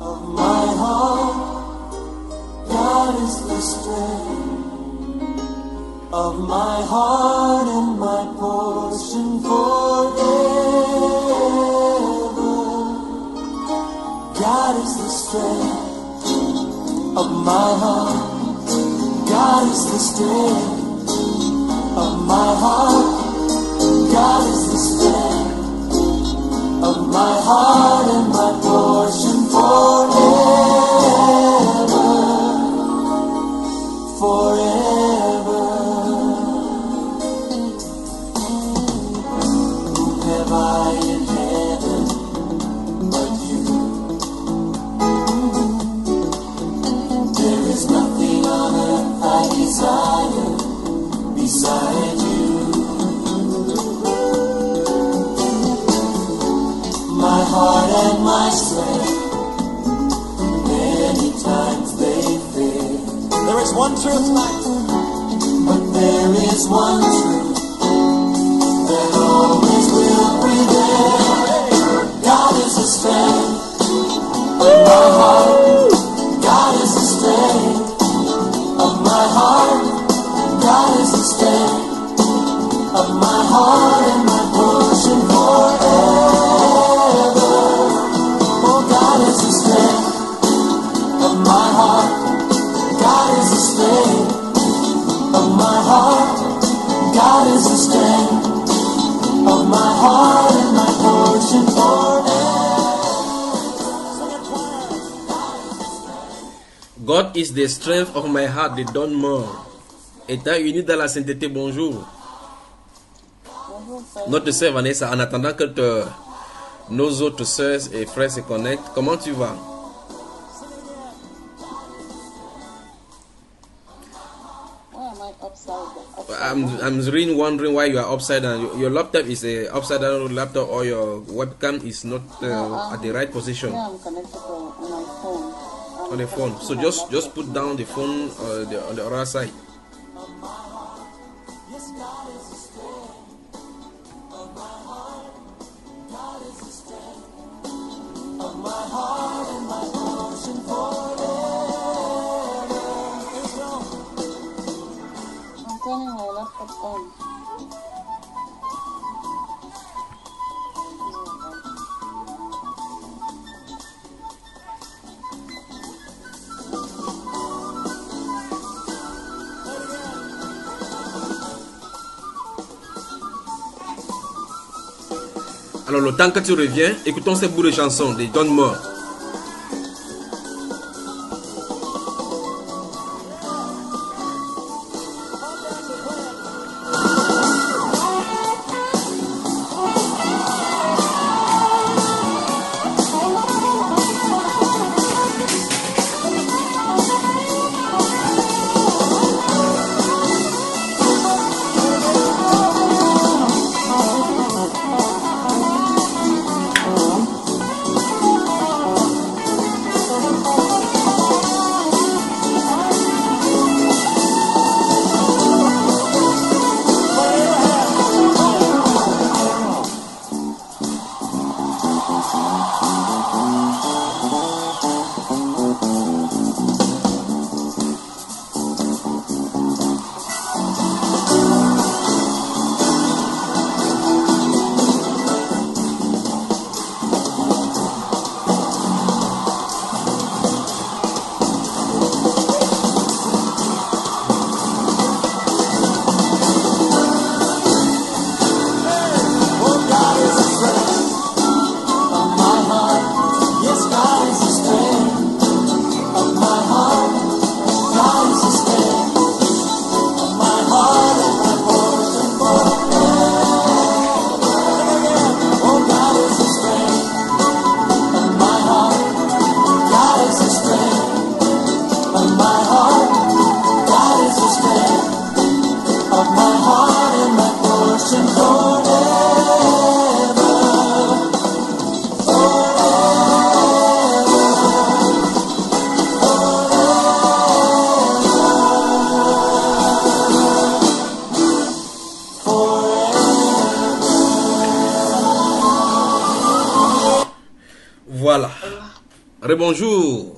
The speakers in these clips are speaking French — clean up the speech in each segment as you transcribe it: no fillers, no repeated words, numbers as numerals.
of my heart. God is the strength of my heart and my portion forever. God is the strength of my heart. God is the strength of my heart. God is the strength of my heart and my portion forever, forever. Who have I in heaven but you? There is nothing on earth I desire beside you. My heart and my strength, many times they fail. There is one truth, but there is one truth that always will prevail. God is the strength of my heart. God is the strength of my heart. God is the strength of my heart and my portion forever. God is the strength of my heart. God is the strength of my heart. God is the strength of my heart and my portion forever. God is the strength of my heart, de Don Moore. État uni dans la sainteté, bonjour. Notre sœur Vanessa, en attendant que nos autres sœurs et frères se connectent, comment tu vas? I'm really wondering why you are upside down. Your laptop is a upside down laptop, or your webcam is not at the right position. Yeah, I'm connected on my phone. On the phone. So just put down the phone on the other side. Turning my laptop on. Alors le temps que tu reviens, écoutons ces bouts de chansons de Don Moore. Rebonjour.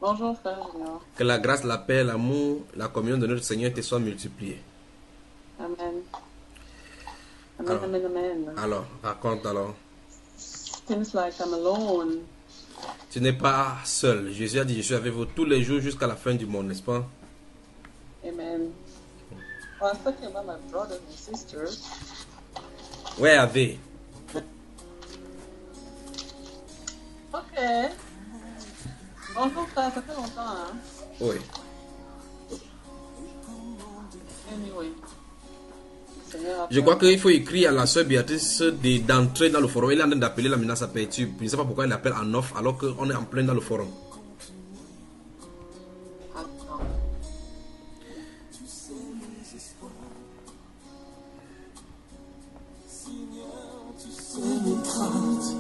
Bonjour, frère Junior. Que la grâce, la paix, l'amour, la communion de notre Seigneur te soit multipliée. Amen. Amen, Alors. amen, amen. Alors, raconte alors. Seems like I'm alone. Tu n'es pas seul. Jésus a dit, je suis avec vous tous les jours jusqu'à la fin du monde, n'est-ce pas? Amen. Well, I was talking about my brothers and sisters. Where are they? Ok. Bonjour, frère, ça fait longtemps, hein? Oui. Anyway. Seigneur a Je crois qu'il faut écrire à la soeur Béatrice d'entrer dans le forum. Il est en train d'appeler la menace, ça perturbe. Je ne sais pas pourquoi il appelle en off alors qu'on est en plein dans le forum. Attends. Mes craintes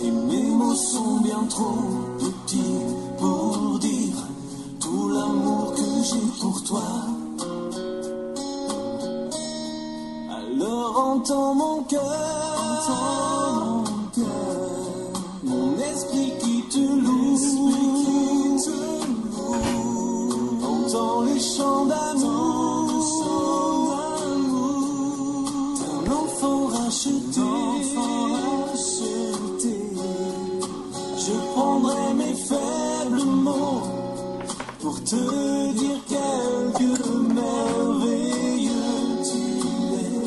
et mes mots sont bien trop petits pour dire tout l'amour que j'ai pour toi. Alors entends mon cœur, mon esprit qui te loue, entends les chants d'amour. Racheté, je prendrai mes faibles mots pour te dire quelque merveilleux tu es.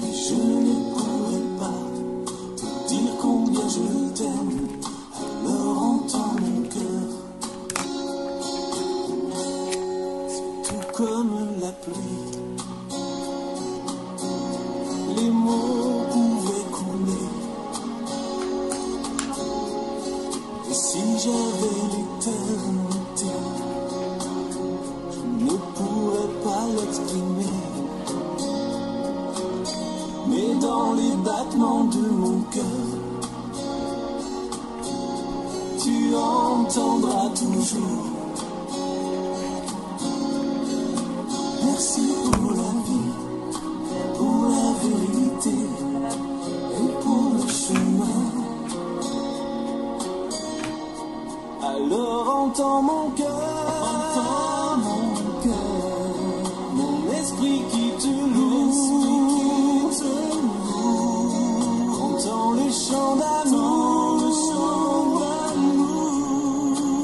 Mais je ne pourrai pas te dire combien je t'aime. Alors entends mon cœur, c'est tout comme la pluie. Les mots pouvaient couler. Et si j'avais l'éternité, je ne pourrais pas l'exprimer. Mais dans les battements de mon cœur, tu entendras toujours. Merci pour la vie, pour la vérité et pour le chemin. Alors entends mon cœur, mon esprit qui te loue, entends les chants d'amour,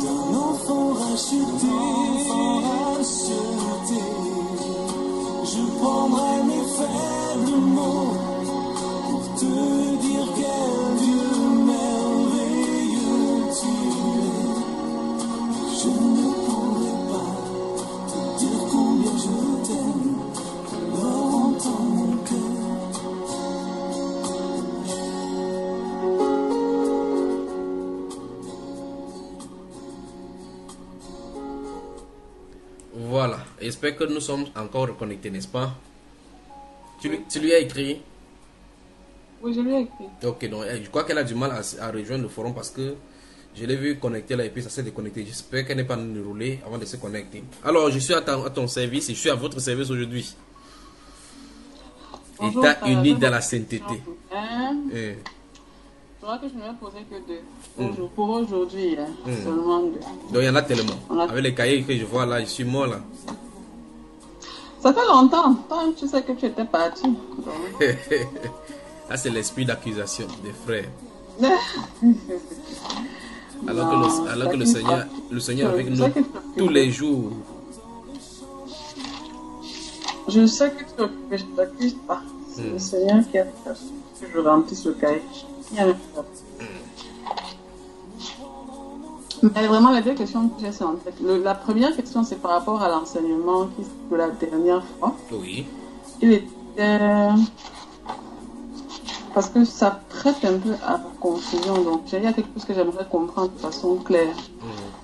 d'un enfant racheté. Je prendrai mes faibles mots pour te dire quel Dieu merveilleux tu es. Je ne pourrai pas te dire combien je t'aime. Alors entends mon cœur. Voilà. J'espère que nous sommes encore reconnectés, n'est-ce pas? Tu lui as écrit? Oui, je lui ai écrit. Ok, donc je crois qu'elle a du mal à rejoindre le forum parce que je l'ai vu connecter là et puis ça s'est déconnecté. J'espère qu'elle n'est pas enroulée avant de se connecter. Alors, je suis à ton service et je suis à votre service aujourd'hui. Bonjour, État frère, uni je dans la vous- sainteté. Je crois que je ne vais poser que deux. Pour aujourd'hui, hein, seulement deux. Donc il y en a tellement. On a- Avec les cahiers que je vois là, je suis mort là. Ça fait longtemps. Toi, tu sais que tu étais parti. Donc, Là, c'est l'esprit d'accusation des frères. Non, Alors que le Seigneur est avec nous Je sais que tu es tous occupé. les jours. Je sais que tu es occupé, je ne t'accuse pas. C'est le Seigneur qui a fait que je remplisse le cahier. Il y a rien à faire. Mais vraiment, les deux questions que j'ai, c'est en tête. La première question, c'est par rapport à l'enseignement de la dernière fois. Oui. Il était... Parce que ça prête un peu à la confusion. Donc, il y a quelque chose que j'aimerais comprendre de façon claire.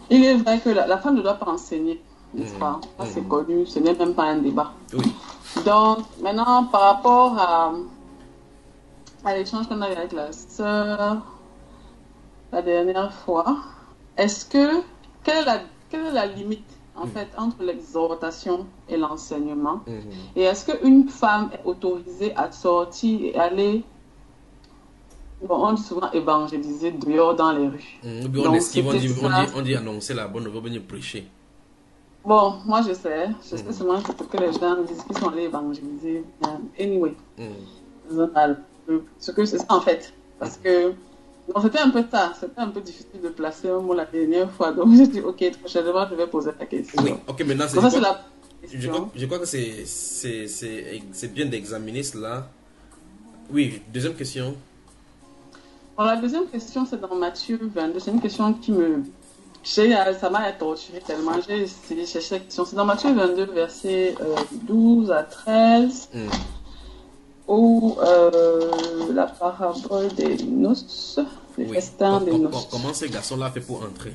Il est vrai que la femme ne doit pas enseigner, n'est-ce pas? Ça, c'est connu, ce n'est même pas un débat. Oui. Donc, maintenant, par rapport à l'échange qu'on a eu avec la sœur la dernière fois, quelle est la limite, en fait, entre l'exhortation et l'enseignement? Et est-ce qu'une femme est autorisée à sortir et aller bon, on dit souvent évangéliser dehors dans les rues. Ou bien on Donc, esquive, c'était ça. on dit annoncer la bonne nouvelle, venir prêcher. Bon, moi je sais seulement que ce que les gens disent qu'ils sont allés évangéliser. Anyway, ce que c'est ça en fait. Parce que bon, c'était un peu ça, c'était un peu difficile de placer un mot la dernière fois. Donc j'ai dit, ok, prochainement je vais poser ta question. Oui, ok, maintenant Donc, ça, c'est la je crois que c'est bien d'examiner cela. Oui, deuxième question. Bon, la deuxième question, c'est dans Matthieu 22. C'est une question qui me... ça m'a torturé tellement. J'ai essayé de chercher la question. C'est dans Matthieu 22, versets 12 à 13, où la parabole des noces, le festin des noces. Comment ce garçon-là fait pour entrer?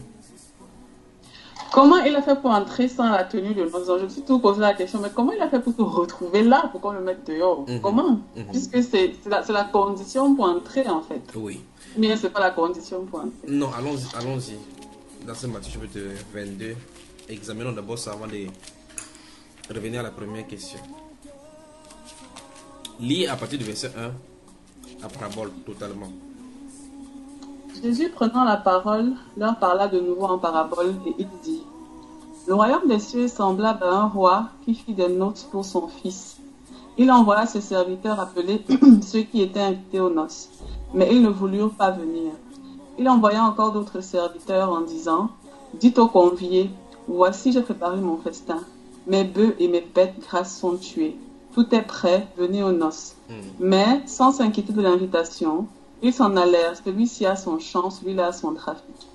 Comment il a fait pour entrer sans la tenue de noces? Je me suis tout posé la question, mais comment il a fait pour se retrouver là, pour qu'on le mette dehors? Comment? Puisque c'est la condition pour entrer, en fait. Oui. Mais c'est pas la condition pour entrer. Non, allons-y. Dans ce Matthieu chapitre 22, examinons d'abord ça avant de revenir à la première question. Lis à partir du verset 1 la parabole totalement. Jésus, prenant la parole, leur parla de nouveau en parabole et il dit: Le royaume des cieux est semblable à un roi qui fit des noces pour son fils. Il envoya ses serviteurs appeler ceux qui étaient invités aux noces, mais ils ne voulurent pas venir. Il envoya encore d'autres serviteurs en disant: Dites aux conviés, voici j'ai préparé mon festin. Mes bœufs et mes bêtes grasses sont tués. Tout est prêt, venez aux noces. Mais, sans s'inquiéter de l'invitation, ils s'en allèrent, celui-ci a son champ, celui-là a son trafic.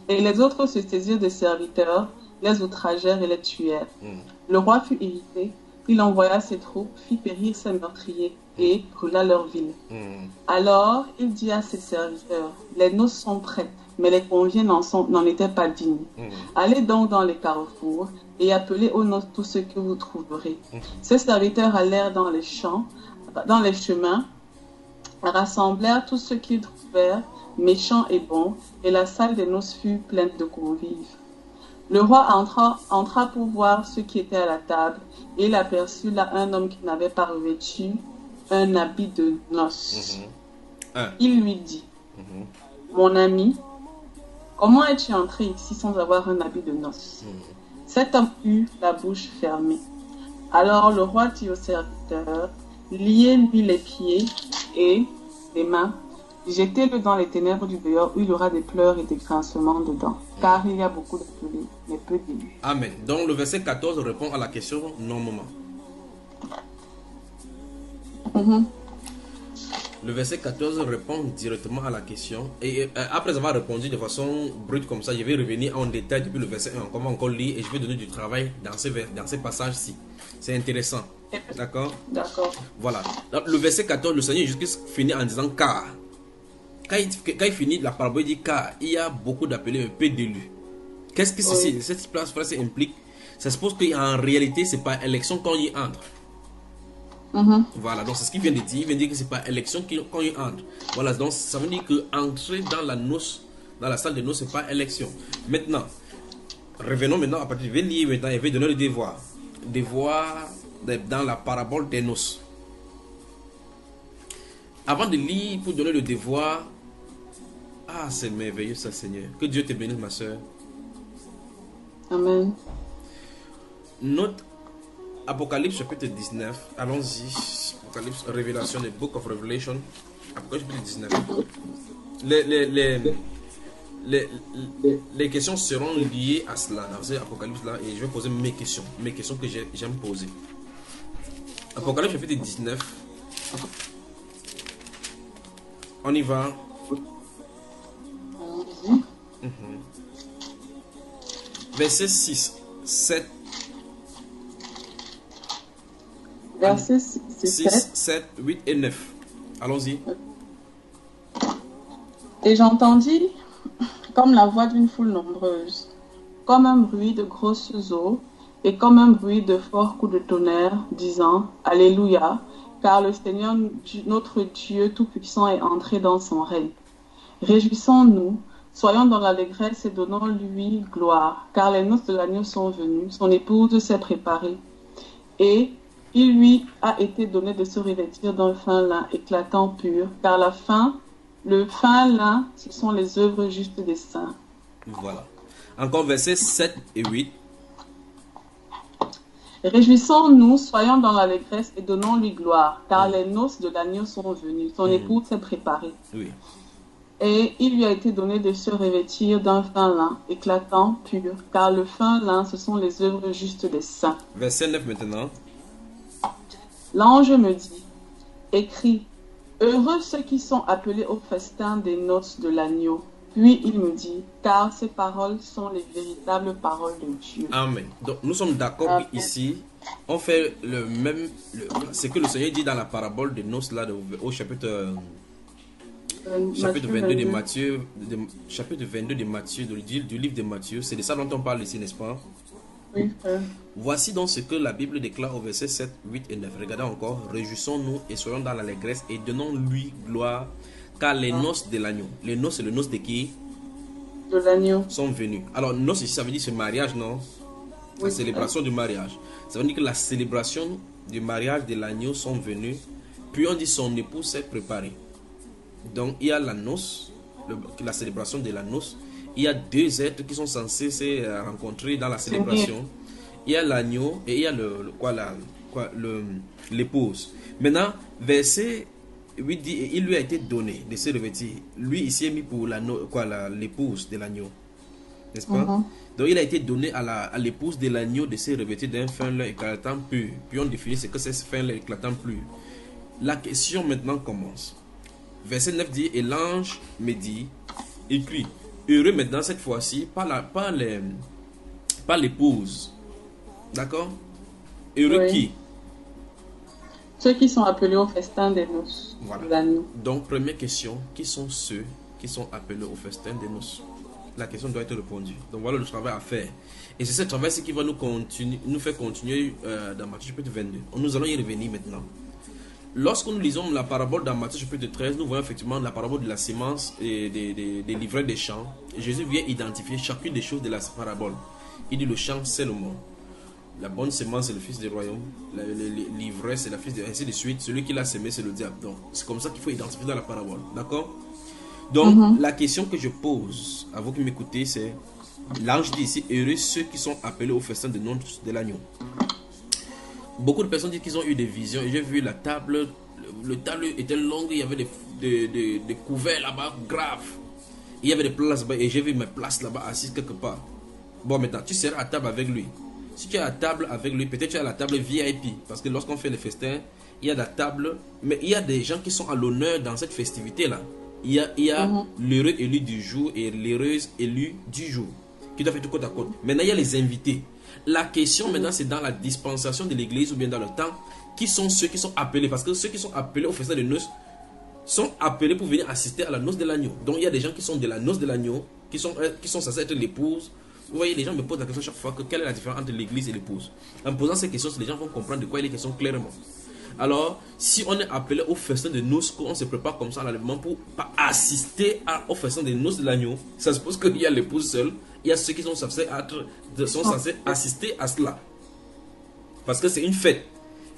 Et les autres se saisirent des serviteurs, les outragèrent et les tuèrent. Le roi fut irrité, il envoya ses troupes, fit périr ses meurtriers et brûla leur ville. Alors il dit à ses serviteurs: Les noces sont prêtes, mais les conviés n'en étaient pas dignes. Allez donc dans les carrefours et appelez aux noces tous ceux que vous trouverez. Ces serviteurs allèrent dans les champs, dans les chemins, rassemblèrent tous ceux qu'ils trouvèrent, méchants et bons, et la salle des noces fut pleine de convives. Le roi entra pour voir ceux qui étaient à la table, et il aperçut là un homme qui n'avait pas revêtu un habit de noces. Il lui dit: Mon ami, comment es-tu entré ici sans avoir un habit de noces? Cet homme eut la bouche fermée. Alors le roi dit au serviteur: Liez-lui les pieds et les mains, jetez-le dans les ténèbres du dehors où il y aura des pleurs et des grincements dedans, car il y a beaucoup d'appelés, mais peu d'élus. Amen. Donc le verset 14 répond à la question normalement. Le verset 14 répond directement à la question. Et après avoir répondu de façon brute comme ça, je vais revenir en détail depuis le verset 1. On va encore lire et je vais donner du travail dans ces passages-ci. C'est intéressant. D'accord? D'accord. Voilà. Donc, le verset 14, le Seigneur Jésus finit en disant car. Quand il finit la parabole, il dit car il y a beaucoup d'appelés, un peu d'élus. Qu'est-ce que cette phrase implique? Ça suppose qu'en réalité, c'est pas élection quand il entre. Voilà, donc c'est ce qu'il vient de dire. Il vient de dire que c'est pas élection quand il entre. Voilà, donc ça veut dire que entrer dans la noce, dans la salle de noces, c'est pas élection. Maintenant, revenons maintenant à partir de lire maintenant, il va donner le devoir. Devoir dans la parabole des noces. Avant de lire, pour donner le devoir, c'est merveilleux ça, Seigneur. Que Dieu te bénisse, ma soeur. Amen. Note Apocalypse chapitre 19. Allons-y. Apocalypse, Révélation, le Book of Revelation. Apocalypse chapitre 19. Les questions seront liées à cela, dans cet Apocalypse-là, et je vais poser mes questions que j'aime poser. Apocalypse chapitre 19. On y va. Verset 6, 7. Verset 6, 7, 8 et 9. Allons-y. Et j'entendis comme la voix d'une foule nombreuse, comme un bruit de grosses eaux, et comme un bruit de forts coups de tonnerre, disant: Alléluia, car le Seigneur notre Dieu Tout-Puissant est entré dans son règne. Réjouissons-nous, soyons dans l'allégresse et donnons-lui gloire, car les noces de l'agneau sont venues, son épouse s'est préparée. Et il lui a été donné de se revêtir d'un fin lin éclatant pur, car la faim Le fin lin, ce sont les œuvres justes des saints. Voilà. Encore versets 7 et 8. Réjouissons-nous, soyons dans l'allégresse et donnons-lui gloire, car les noces de l'agneau sont venues. Son époux s'est préparé. Oui. Et il lui a été donné de se revêtir d'un fin lin, éclatant, pur, car le fin lin, ce sont les œuvres justes des saints. Verset 9 maintenant. L'ange me dit, écris, heureux ceux qui sont appelés au festin des noces de l'agneau. Puis il me dit, car ces paroles sont les véritables paroles de Dieu. Amen. Donc nous sommes d'accord ici. On fait le même. Ce que le Seigneur dit dans la parabole des noces là, au chapitre 22 de Matthieu. Chapitre 22 de Matthieu, du livre de Matthieu. C'est de ça dont on parle ici, n'est-ce pas? Oui, frère. Voici donc ce que la Bible déclare au verset 7, 8 et 9. Regardez encore. Réjouissons-nous et soyons dans l'allégresse et donnons-lui gloire. Car les noces de l'agneau, les noces, c'est le noce de qui? De l'agneau. Sont venus. Alors, noces ici, ça veut dire ce mariage, non? La Oui, célébration du mariage. Ça veut dire que la célébration du mariage de l'agneau sont venus. Puis on dit son époux s'est préparé. Donc, il y a la noce, la célébration de la noce. Il y a deux êtres qui sont censés se rencontrer dans la célébration. Il y a l'agneau et il y a l'épouse. Maintenant, verset 8 dit, et il lui a été donné de se revêtir. Lui, ici est mis pour l'épouse de l'agneau. N'est-ce pas? Donc, il a été donné à l'épouse de l'agneau de se revêtir d'un fin lin éclatant pur. Puis on définit ce que c'est ce fin lin éclatant pur. La question maintenant commence. Verset 9 dit, et l'ange me dit, écrit, heureux maintenant cette fois-ci, pas l'épouse. D'accord? Heureux Oui. qui? Ceux qui sont appelés au festin des noces Voilà. de l'agneau. Donc, première question, qui sont ceux qui sont appelés au festin des noces? La question doit être répondue. Donc, voilà le travail à faire. Et c'est ce travail qui va nous faire continuer dans Matthieu chapitre 22. Nous allons y revenir maintenant. Lorsque nous lisons la parabole dans Matthieu chapitre 13, nous voyons effectivement la parabole de la sémence et des livrets des champs. Et Jésus vient identifier chacune des choses de la parabole. Il dit le champ, c'est le monde. La bonne sémence, c'est le fils du royaume. L'ivraie, c'est la fils de... Ainsi de suite. Celui qui l'a semé, c'est le diable. Donc, c'est comme ça qu'il faut identifier dans la parabole. D'accord? Donc, la question que je pose à vous qui m'écoutez, c'est... L'ange dit ici, heureux ceux qui sont appelés au festin de noces de l'agneau. Beaucoup de personnes disent qu'ils ont eu des visions. Et j'ai vu la table. Le table était long. Il y avait des couverts là-bas, graves. Il y avait des places là-bas. Et j'ai vu mes places là-bas, assises quelque part. Bon, maintenant, tu seras à table avec lui. Si tu es à table avec lui, peut-être tu es à la table VIP. Parce que lorsqu'on fait les festins, il y a la table. Mais il y a des gens qui sont à l'honneur dans cette festivité-là. Il y a l'heureux élu du jour et l'heureuse élue du jour. Qui doivent être côte à côte. Maintenant, il y a les invités. La question maintenant, c'est dans la dispensation de l'église ou bien dans le temps. Qui sont ceux qui sont appelés? Parce que ceux qui sont appelés au festin de noces sont appelés pour venir assister à la noce de l'agneau. Donc, il y a des gens qui sont de la noce de l'agneau, qui sont censés être l'épouse. Vous voyez, les gens me posent la question chaque fois que quelle est la différence entre l'église et l'épouse. En posant ces questions, les gens vont comprendre de quoi il est question clairement. Alors, si on est appelé au festin de noces, on se prépare comme ça à l'enlèvement pour pas assister au festin de noces de l'agneau, ça suppose qu'il y a l'épouse seule, il y a ceux qui sont censés assister à cela. Parce que c'est une fête.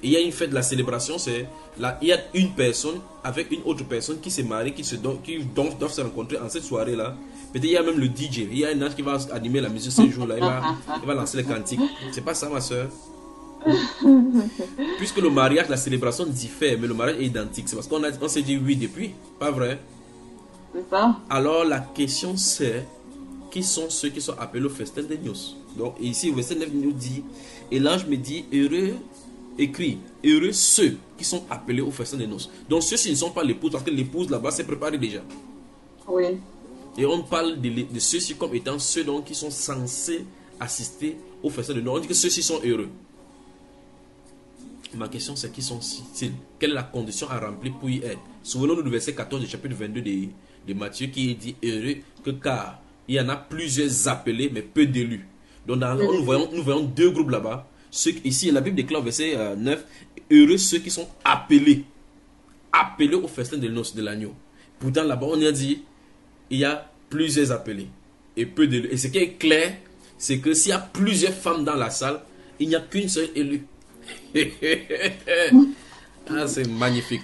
Et il y a une fête de la célébration, il y a une personne avec une autre personne qui se marie, qui doivent se rencontrer en cette soirée-là. Peut-être il y a même le DJ, il y a un ange qui va animer la musique ce jour-là, il va lancer les cantiques. C'est pas ça, ma soeur. Puisque le mariage, la célébration diffère, mais le mariage est identique. C'est parce qu'on s'est dit oui depuis, pas vrai? C'est ça. Alors la question c'est, qui sont ceux qui sont appelés au festin des noces? Donc ici, au verset 9 nous dit, et l'ange me dit, heureux, écrit, heureux ceux qui sont appelés au festin des noces. Donc ceux-ci ne sont pas l'épouse, parce que l'épouse là-bas s'est préparée déjà. Oui. Et on parle de ceux-ci comme étant ceux donc qui sont censés assister au festin des noces. On dit que ceux-ci sont heureux. Ma question c'est, qui sont-ils? Quelle est la condition à remplir pour y être? Souvenons-nous du verset 14 du chapitre 22 de Matthieu qui dit, heureux que car il y en a plusieurs appelés mais peu d'élus. Donc nous voyons deux groupes là-bas. Ici la Bible déclare au verset 9, heureux ceux qui sont appelés au festin de noces de l'agneau. Pourtant là-bas on a dit, il y a plusieurs appelés et peu d'élus. Et ce qui est clair, c'est que s'il y a plusieurs femmes dans la salle, il n'y a qu'une seule élue. Ah, c'est magnifique.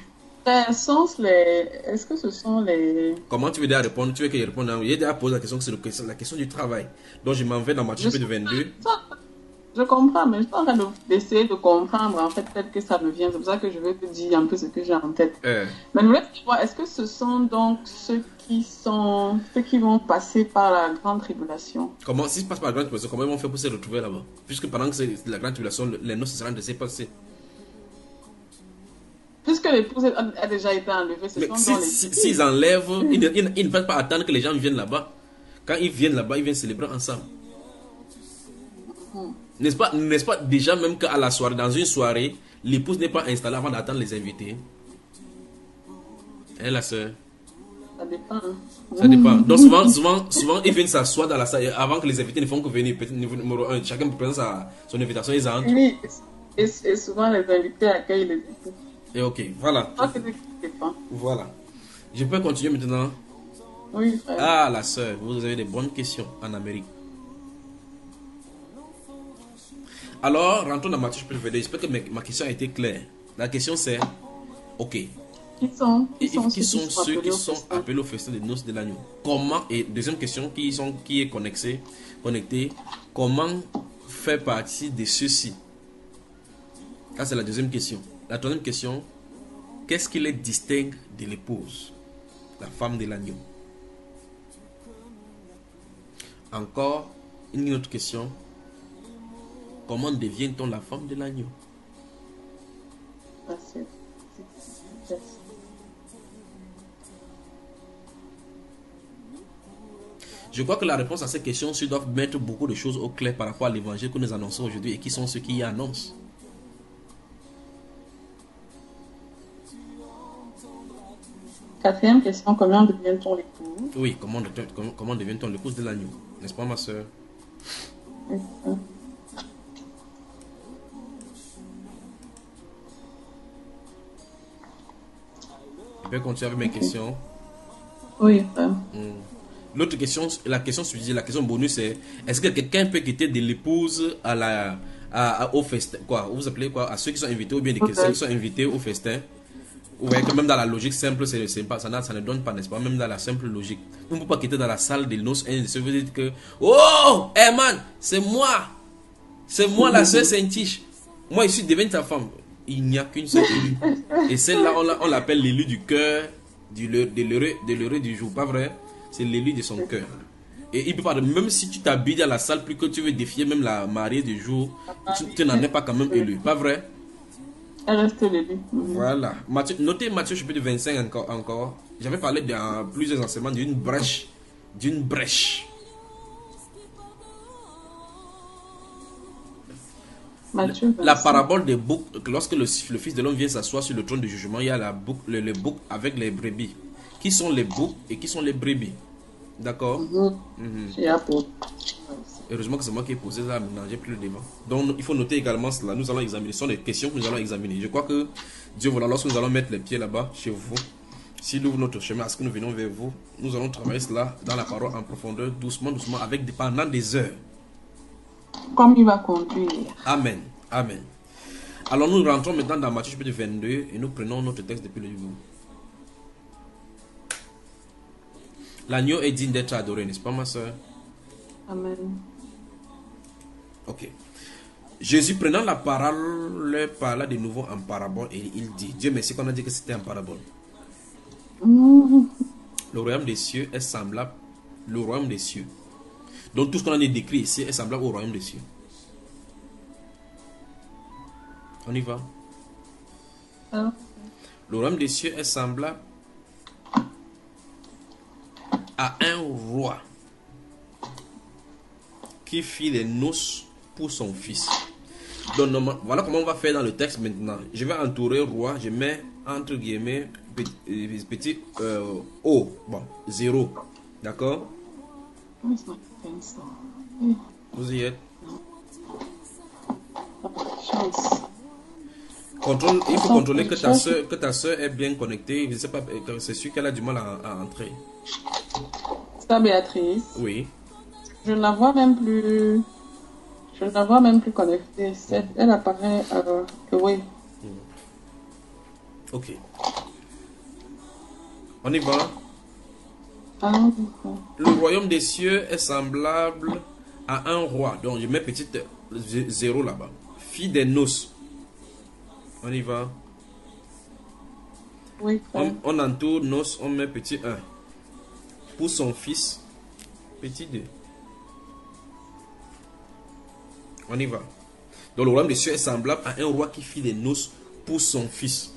Est-ce que ce sont les... Comment tu veux déjà répondre? Tu veux que je réponde? J'ai déjà posé la question, c'est la question du travail. Donc je m'en vais dans Matthieu chapitre 22. Je comprends, mais je suis en train d'essayer de comprendre, en fait, peut-être que ça me vient. C'est pour ça que je veux te dire un peu ce que j'ai en tête. Mais je voulais savoir, est-ce que ce sont donc ceux qui vont passer par la grande tribulation? Comment, s'ils passent par la grande tribulation, comment ils vont faire pour se retrouver là-bas? Puisque pendant que c'est la grande tribulation, les noces seront laissées passer. Puisque l'épouse a déjà été enlevée, ce Mais sont dans les... s'ils enlèvent, ils ne peuvent pas attendre que les gens viennent là-bas. Quand ils viennent là-bas, ils viennent célébrer ensemble. N'est-ce pas déjà même qu'à la soirée, dans une soirée, l'épouse n'est pas installée avant d'attendre les invités? Hein, la soeur? Ça dépend. Hein. Ça dépend. Donc souvent, ils viennent s'asseoir dans la salle avant que les invités ne font que venir. Peut-être numéro 1, chacun présente son invitation, ils entrent. Oui, et souvent les invités accueillent les époux. Et ok, voilà. Voilà. Je peux continuer maintenant? Oui, frère. Ah, la soeur, vous avez des bonnes questions en Amérique. Alors, rentrons dans Matthieu chapitre 22. J'espère que ma question a été claire. La question c'est, ok, Qui sont ceux qui sont appelés au festin des noces de l'agneau? Comment, et deuxième question qui est connectée, comment faire partie de ceux-ci? Ça c'est la deuxième question. La troisième question, qu'est-ce qui les distingue de l'épouse, la femme de l'agneau? Encore une autre question. Comment devient-on la femme de l'agneau? Je crois que la réponse à ces questions doit mettre beaucoup de choses au clair par rapport à l'évangile que nous annonçons aujourd'hui et qui sont ceux qui y annoncent. Quatrième question, comment devient-on l'épouse? Oui, comment devient-on l'épouse de l'agneau? N'est-ce pas, ma soeur? Je vais continuer avec mes questions. Oui. L'autre question, la question bonus, c'est est-ce que quelqu'un peut quitter de l'épouse au festin, quoi, vous appelez quoi, à ceux qui sont invités ou bien ceux qui sont invités au festin? Vous voyez que même dans la logique simple, ça ne donne pas, n'est-ce pas? Même dans la simple logique, vous ne pouvez pas quitter dans la salle des noces et vous dites que oh, hey man, c'est moi la soeur Saint-Tiche, moi je suis devenue ta femme. Il n'y a qu'une seule élue. Et celle-là, on l'appelle l'élu du cœur, de l'heureux du jour. Pas vrai? C'est l'élu de son cœur. Et il peut pas, même si tu t'habilles dans la salle, plus que tu veux défier même la mariée du jour, tu n'en es pas quand même élu. Pas vrai? Elle reste l'élu. Voilà. Notez Matthieu chapitre 25 encore. J'avais parlé dans plusieurs enseignements d'une brèche. La parabole des boucs, lorsque le fils de l'homme vient s'asseoir sur le trône du jugement, il y a le bouc avec les brebis. Qui sont les boucs et qui sont les brebis? D'accord? Heureusement que c'est moi qui ai posé ça, maintenant j'ai plus le débat. Donc il faut noter également cela. Nous allons examiner. Ce sont des questions que nous allons examiner. Je crois que Dieu voilà, lorsque nous allons mettre les pieds là-bas, chez vous, s'il ouvre notre chemin à ce que nous venons vers vous, nous allons travailler cela dans la parole en profondeur, doucement, pendant des heures. Comme il va conduire. Amen. Amen. Alors nous rentrons maintenant dans Matthieu chapitre 22 et nous prenons notre texte depuis le début. L'agneau est digne d'être adoré, n'est-ce pas, ma soeur? Amen. Ok. Jésus, prenant la parole, parla de nouveau en parabole et il dit, Dieu merci qu'on a dit que c'était en parabole. Le royaume des cieux est semblable, le royaume des cieux. Donc tout ce qu'on a décrit ici est semblable au royaume des cieux. On y va. Le royaume des cieux est semblable à un roi qui fit les noces pour son fils. Donc voilà comment on va faire dans le texte maintenant. Je vais entourer roi, je mets entre guillemets petit O, bon, 0. D'accord? Vous y êtes? Il faut contrôler que ta soeur est bien connectée. Je ne sais pas, c'est sûr qu'elle a du mal à entrer. Ça, Béatrice? Oui. Je ne la vois même plus. Je ne la vois même plus connectée. Elle apparaît que oui. Ok. On y va. Ah, Le royaume des cieux est semblable à un roi. Donc, je mets petit 0 là-bas. Fille des noces. On y va. oui, frère. On entoure noces, on met petit 1. Pour son fils, petit 2. On y va. Donc, le royaume des cieux est semblable à un roi qui fit des noces pour son fils.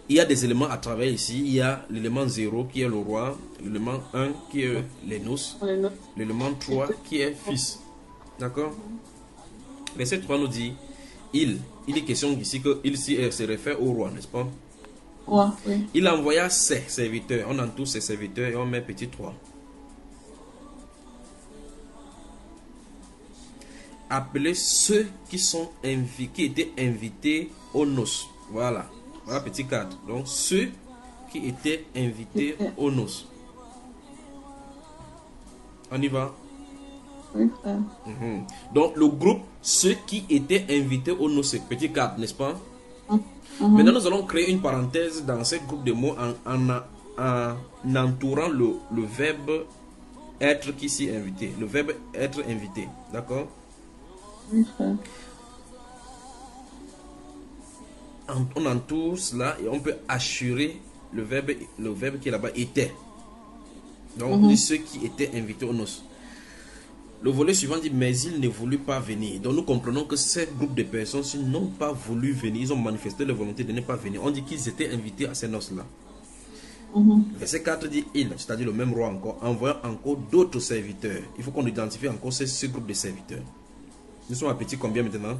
Il y a des éléments à travailler ici. Il y a l'élément 0 qui est le roi, l'élément 1 qui est les noces, On les note. l'élément 3 qui est fils. D'accord? Verset 3 nous dit, il est question ici que il se réfère au roi, n'est-ce pas? Ouais, oui. Il envoya ses serviteurs. On entoure ses serviteurs et on met petit 3. Appeler ceux qui étaient invités aux noces. Voilà. Voilà petit 4. Donc ceux qui étaient invités aux noces. On y va. Oui, frère. Mhm. Donc le groupe, ceux qui étaient invités aux noces, petit 4, n'est-ce pas? Maintenant, nous allons créer une parenthèse dans ce groupe de mots en entourant le verbe être qui s'y est invité. Le verbe être invité. D'accord? Oui, frère. On entoure cela et on peut assurer le verbe qui est là-bas était. Donc, on dit ceux qui étaient invités aux noces. Le volet suivant dit, mais ils ne voulu pas venir. Donc nous comprenons que ce groupe de personnes n'ont pas voulu venir. Ils ont manifesté leur volonté de ne pas venir. On dit qu'ils étaient invités à ces noces-là. Verset 4 dit, il, c'est-à-dire le même roi encore, envoie encore d'autres serviteurs. Il faut qu'on identifie encore ce groupe de serviteurs. Nous sommes à petit combien maintenant?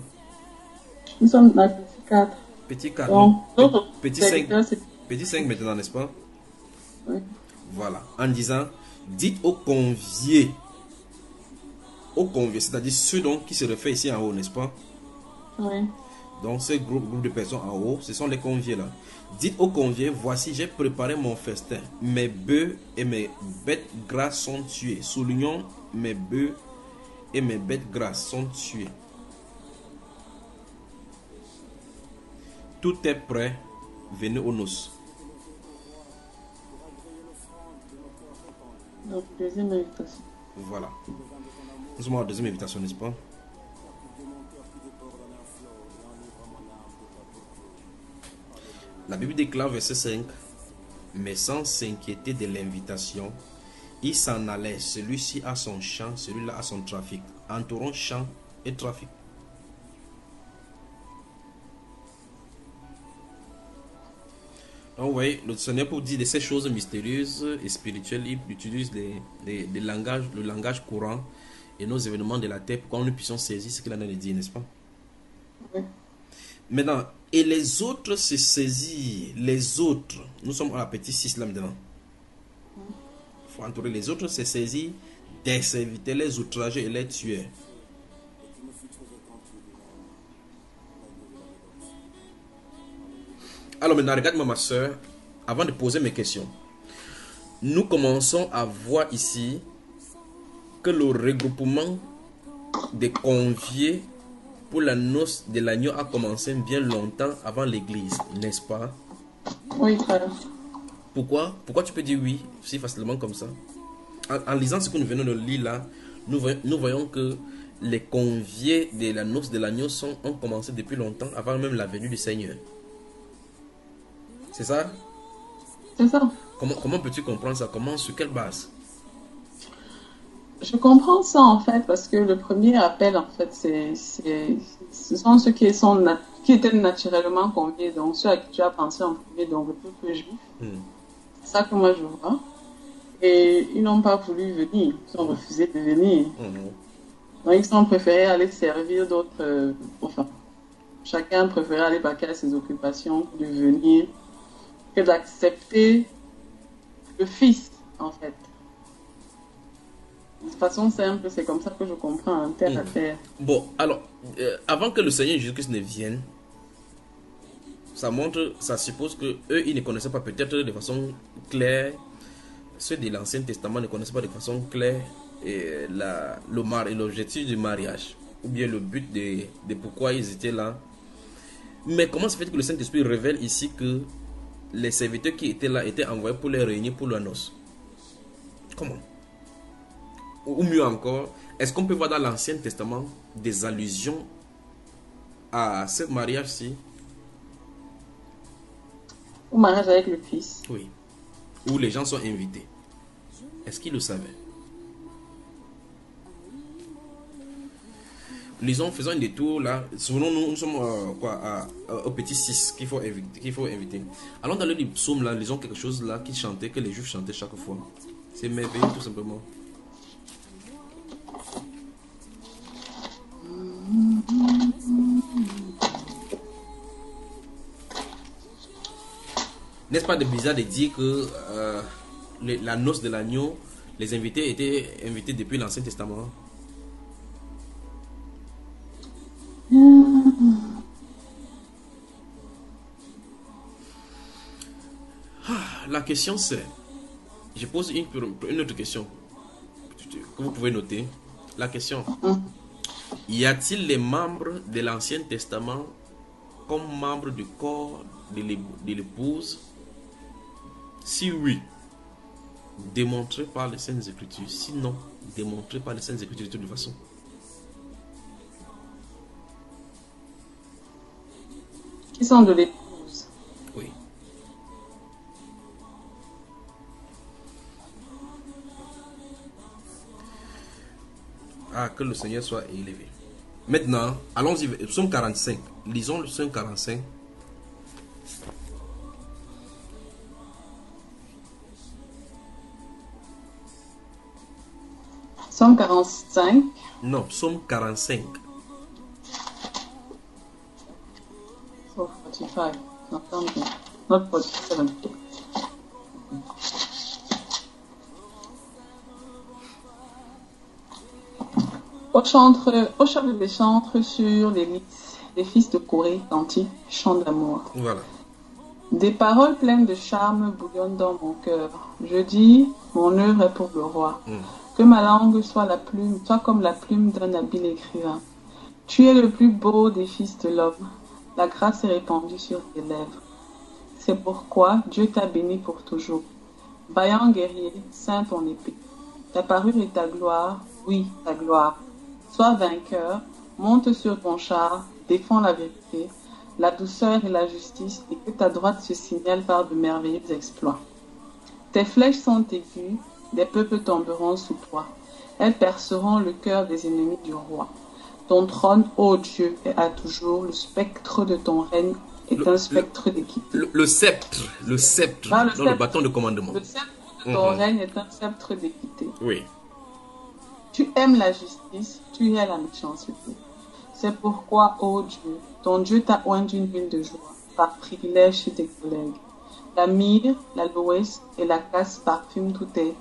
Nous sommes à petit 4. Petit 4. Donc, d'autres Petit 5. serviteurs, c'est- Petit 5 maintenant, n'est-ce pas? Oui. Voilà. En disant, dites aux conviés, c'est-à-dire ceux donc qui se réfèrent ici en haut, n'est-ce pas? Oui. Donc ce groupe de personnes en haut, ce sont les conviés là. Dites aux conviés, voici j'ai préparé mon festin. Mes bœufs et mes bêtes grasses sont tués. Soulignons, mes bœufs et mes bêtes grasses sont tués. Tout est prêt, venez aux noces. Donc, deuxième invitation. Voilà. Nous sommes à la deuxième invitation, n'est-ce pas? La Bible déclare, verset 5, mais sans s'inquiéter de l'invitation, il s'en allait, celui-ci a son champ, celui-là a son trafic. Entourons champ et trafic. Donc, vous voyez, le Seigneur, pour dire de ces choses mystérieuses et spirituelles, il utilise le langage courant et nos événements de la terre pour que nous puissions saisir ce qu'il a dit, n'est-ce pas? Oui. Maintenant, et les autres se saisirent. Les autres, nous sommes à la petite 6 là maintenant. Il faut entourer les autres se saisirent des serviteurs, les outragés et les tueurs. Alors maintenant, regarde-moi ma soeur, avant de poser mes questions. Nous commençons à voir ici que le regroupement des conviés pour la noce de l'agneau a commencé bien longtemps avant l'église, n'est-ce pas? Oui, frère. Pourquoi? Pourquoi tu peux dire oui si facilement comme ça? En lisant ce que nous venons de lire là, nous voyons que les conviés de la noce de l'agneau ont commencé depuis longtemps avant même la venue du Seigneur. C'est ça? C'est ça. Comment peux-tu comprendre ça? Comment, sur quelle base? Je comprends ça en fait parce que le premier appel en fait ce sont ceux qui étaient naturellement conviés, donc ceux à qui tu as pensé en premier, donc le peuple juif. C'est ça que moi je vois. Et ils n'ont pas voulu venir, ils ont refusé de venir. Donc ils ont préféré aller servir d'autres, enfin chacun préférait aller vaquer à ses occupations que de venir, que d'accepter le Fils en fait. De façon simple, c'est comme ça que je comprends un tel affaire. Bon, alors, avant que le Seigneur Jésus-Christ ne vienne, ça suppose que eux, ils ne connaissaient pas peut-être de façon claire, ceux de l'Ancien Testament ne connaissaient pas de façon claire l'objectif du mariage, ou bien le but de pourquoi ils étaient là. Mais comment se fait que le Saint-Esprit révèle ici que les serviteurs qui étaient là étaient envoyés pour les réunir pour la noce. Comment? Ou mieux encore, est-ce qu'on peut voir dans l'Ancien Testament des allusions à ce mariage-ci? Au mariage avec le fils. Oui. Où les gens sont invités. Est-ce qu'ils le savaient? Lisons, faisons un détour là. Souvenons nous sommes au petit 6 qu'il faut inviter. Allons dans le livre psaume là, lisons quelque chose là qui chantait, que les Juifs chantaient chaque fois. C'est merveilleux tout simplement. N'est-ce pas de bizarre de dire que la noce de l'agneau, les invités étaient invités depuis l'Ancien Testament? La question c'est, je pose une autre question que vous pouvez noter. La question, y a-t-il les membres de l'Ancien Testament comme membres du corps de l'épouse? Si oui, démontré par les Saintes Écritures. Sinon, démontré par les Saintes Écritures de toute façon. Qui sont de l'épouse. Oui. Ah, que le Seigneur soit élevé. Maintenant, allons-y, psaume 45. Lisons le psaume 45. Psaume 45. Non, psaume 45. Oh, 45. Not 47. Au chant des chantres sur les lits, les fils de Corée, cantiques, chants d'amour. Voilà. Des paroles pleines de charme bouillonnent dans mon cœur. Je dis, mon œuvre est pour le roi. Que ma langue soit comme la plume d'un habile écrivain. Tu es le plus beau des fils de l'homme. La grâce est répandue sur tes lèvres. C'est pourquoi Dieu t'a béni pour toujours. Vaillant guerrier, saint ton épée. Ta parure et ta gloire, oui, ta gloire. Sois vainqueur, monte sur ton char, défends la vérité, la douceur et la justice, et que ta droite se signale par de merveilleux exploits. Tes flèches sont aiguës, des peuples tomberont sous toi. Elles perceront le cœur des ennemis du roi. Ton trône, ô Dieu, est à toujours. Le spectre de ton règne est un spectre d'équité. Le sceptre, Ah, dans le bâton de commandement. Le sceptre de ton règne est un sceptre d'équité. Oui. Tu aimes la justice, tu es la méchanceté. C'est pourquoi, ô Dieu, ton Dieu t'a oint d'une huile de joie, par privilège chez tes collègues. La myrrhe, l'aloès et la casse parfument tous tes